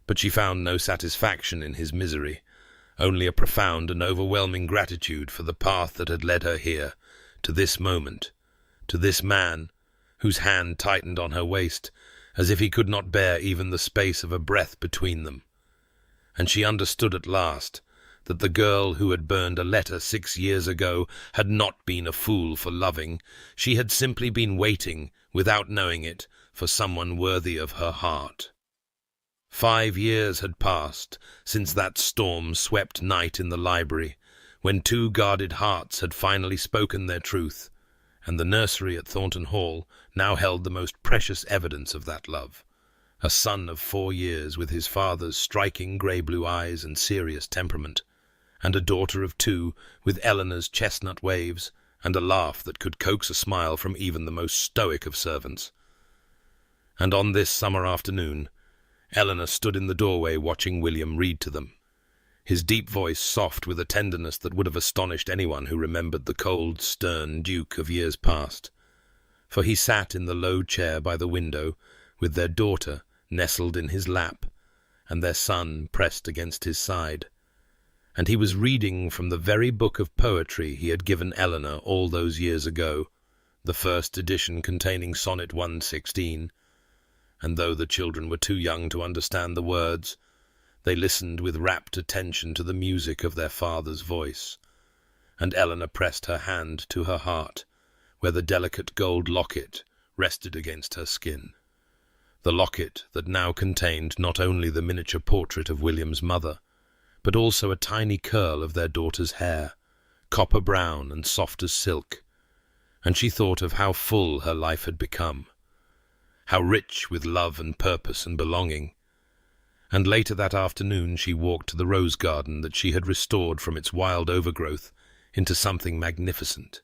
But she found no satisfaction in his misery, only a profound and overwhelming gratitude for the path that had led her here, to this moment, to this man, whose hand tightened on her waist, as if he could not bear even the space of a breath between them. And she understood at last that the girl who had burned a letter 6 years ago had not been a fool for loving. She had simply been waiting, without knowing it, for someone worthy of her heart. 5 years had passed since that storm-swept night in the library, when 2 guarded hearts had finally spoken their truth, and the nursery at Thornton Hall now held the most precious evidence of that love. A son of 4 years, with his father's striking grey-blue eyes and serious temperament, and a daughter of 2, with Eleanor's chestnut waves, and a laugh that could coax a smile from even the most stoic of servants. And on this summer afternoon, Eleanor stood in the doorway watching William read to them, his deep voice soft with a tenderness that would have astonished anyone who remembered the cold, stern Duke of years past. For he sat in the low chair by the window, with their daughter nestled in his lap, and their son pressed against his side. And he was reading from the very book of poetry he had given Eleanor all those years ago, the first edition containing Sonnet 116, and though the children were too young to understand the words, they listened with rapt attention to the music of their father's voice, and Eleanor pressed her hand to her heart, where the delicate gold locket rested against her skin. The locket that now contained not only the miniature portrait of William's mother, but also a tiny curl of their daughter's hair, copper brown and soft as silk, and she thought of how full her life had become, how rich with love and purpose and belonging. And later that afternoon she walked to the rose garden that she had restored from its wild overgrowth into something magnificent.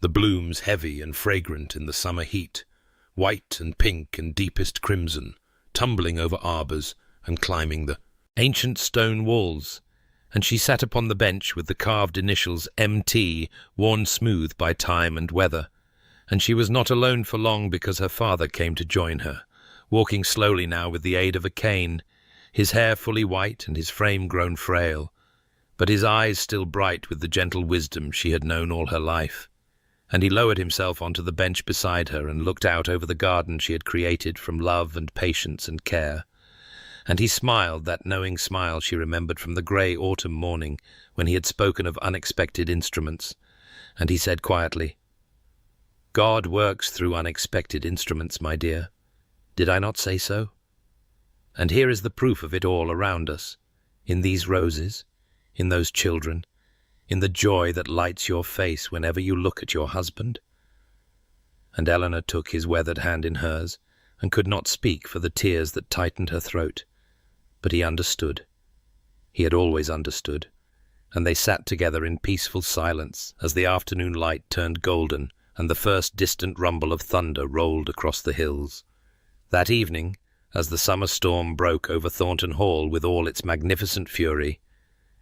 The blooms heavy and fragrant in the summer heat, white and pink and deepest crimson, tumbling over arbours and climbing the ancient stone walls, and she sat upon the bench with the carved initials M.T. worn smooth by time and weather, and she was not alone for long because her father came to join her, walking slowly now with the aid of a cane, his hair fully white and his frame grown frail, but his eyes still bright with the gentle wisdom she had known all her life. And he lowered himself onto the bench beside her and looked out over the garden she had created from love and patience and care. And he smiled, that knowing smile she remembered from the grey autumn morning when he had spoken of unexpected instruments, and he said quietly, "God works through unexpected instruments, my dear. Did I not say so? And here is the proof of it all around us, in these roses, in those children, in the joy that lights your face whenever you look at your husband." And Eleanor took his weathered hand in hers, and could not speak for the tears that tightened her throat. But he understood. He had always understood, and they sat together in peaceful silence as the afternoon light turned golden and the first distant rumble of thunder rolled across the hills. That evening, as the summer storm broke over Thornton Hall with all its magnificent fury,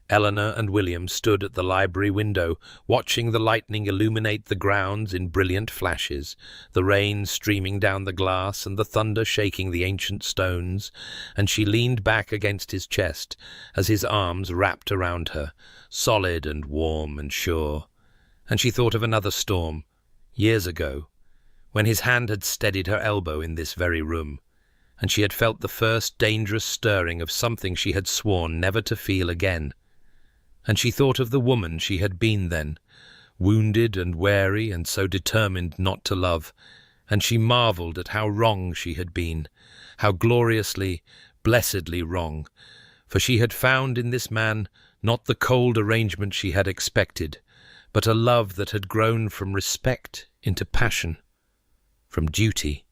Eleanor and William stood at the library window, watching the lightning illuminate the grounds in brilliant flashes, the rain streaming down the glass and the thunder shaking the ancient stones, and she leaned back against his chest as his arms wrapped around her, solid and warm and sure. And she thought of another storm, years ago, when his hand had steadied her elbow in this very room, and she had felt the first dangerous stirring of something she had sworn never to feel again. And she thought of the woman she had been then, wounded and wary and so determined not to love, and she marveled at how wrong she had been, how gloriously, blessedly wrong, for she had found in this man not the cold arrangement she had expected, but a love that had grown from respect into passion, from duty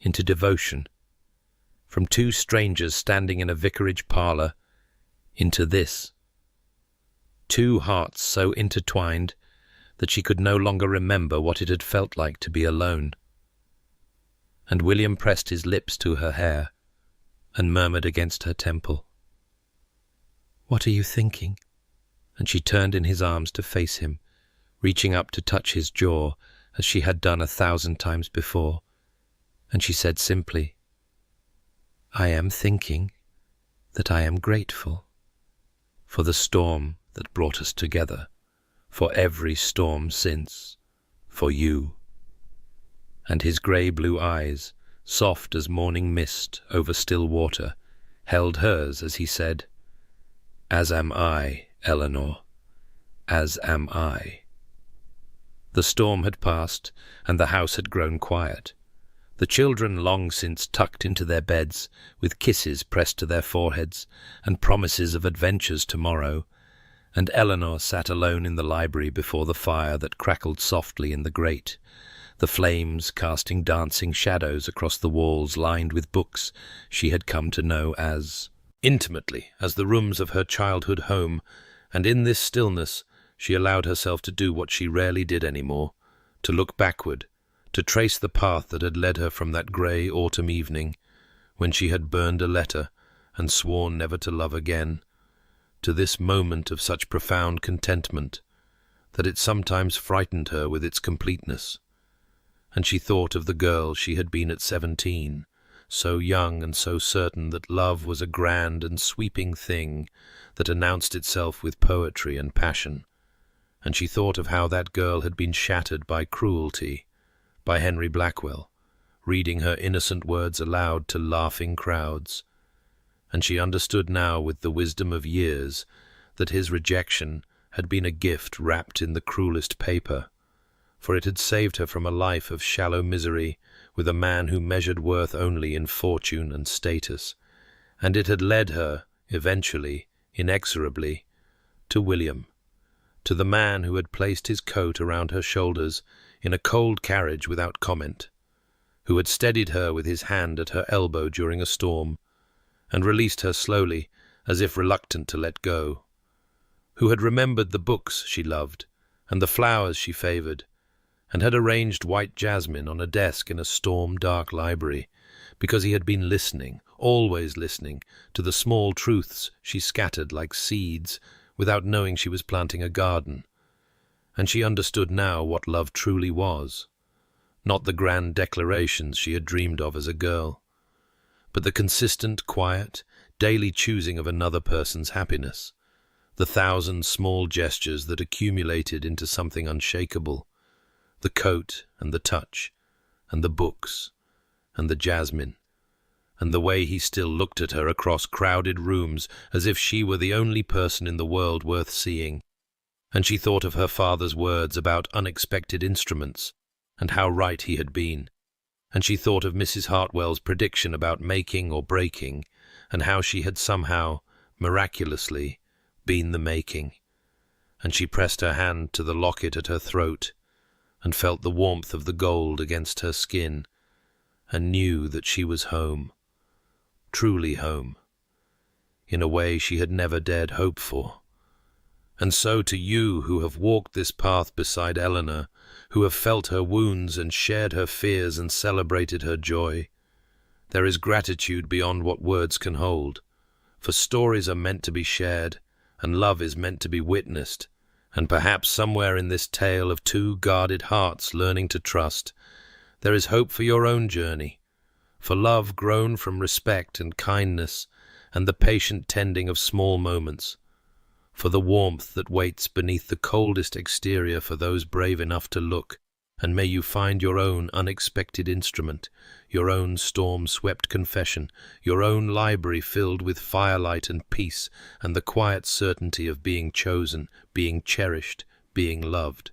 into devotion, from two strangers standing in a vicarage parlour into this. Two hearts so intertwined that she could no longer remember what it had felt like to be alone. And William pressed his lips to her hair and murmured against her temple, "What are you thinking?" And she turned in his arms to face him, reaching up to touch his jaw as she had done 1,000 times before, and she said simply, "I am thinking that I am grateful for the storm that brought us together, for every storm since, for you." And his grey-blue eyes, soft as morning mist over still water, held hers as he said, "As am I, Eleanor, as am I." The storm had passed, and the house had grown quiet. The children long since tucked into their beds, with kisses pressed to their foreheads, and promises of adventures tomorrow, and Eleanor sat alone in the library before the fire that crackled softly in the grate, the flames casting dancing shadows across the walls lined with books she had come to know as intimately as the rooms of her childhood home, and in this stillness she allowed herself to do what she rarely did anymore, to look backward, to trace the path that had led her from that grey autumn evening, when she had burned a letter and sworn never to love again, to this moment of such profound contentment that it sometimes frightened her with its completeness. And she thought of the girl she had been at 17, so young and so certain that love was a grand and sweeping thing that announced itself with poetry and passion. And she thought of how that girl had been shattered by cruelty, by Henry Blackwell, reading her innocent words aloud to laughing crowds. And she understood now with the wisdom of years that his rejection had been a gift wrapped in the cruelest paper, for it had saved her from a life of shallow misery with a man who measured worth only in fortune and status, and it had led her, eventually, inexorably, to William, to the man who had placed his coat around her shoulders in a cold carriage without comment, who had steadied her with his hand at her elbow during a storm, and released her slowly, as if reluctant to let go, who had remembered the books she loved and the flowers she favoured, and had arranged white jasmine on a desk in a storm-dark library, because he had been listening, always listening, to the small truths she scattered like seeds, without knowing she was planting a garden. And she understood now what love truly was, not the grand declarations she had dreamed of as a girl, but the consistent, quiet, daily choosing of another person's happiness, the 1,000 small gestures that accumulated into something unshakable, the coat and the touch, and the books, and the jasmine, and the way he still looked at her across crowded rooms as if she were the only person in the world worth seeing. And she thought of her father's words about unexpected instruments, and how right he had been. And she thought of Mrs. Hartwell's prediction about making or breaking, and how she had somehow, miraculously, been the making. And she pressed her hand to the locket at her throat, and felt the warmth of the gold against her skin, and knew that she was home, truly home, in a way she had never dared hope for. And so to you who have walked this path beside Eleanor, who have felt her wounds and shared her fears and celebrated her joy, there is gratitude beyond what words can hold, for stories are meant to be shared, and love is meant to be witnessed, and perhaps somewhere in this tale of two guarded hearts learning to trust, there is hope for your own journey, for love grown from respect and kindness and the patient tending of small moments, for the warmth that waits beneath the coldest exterior for those brave enough to look, and may you find your own unexpected instrument, your own storm-swept confession, your own library filled with firelight and peace and the quiet certainty of being chosen, being cherished, being loved.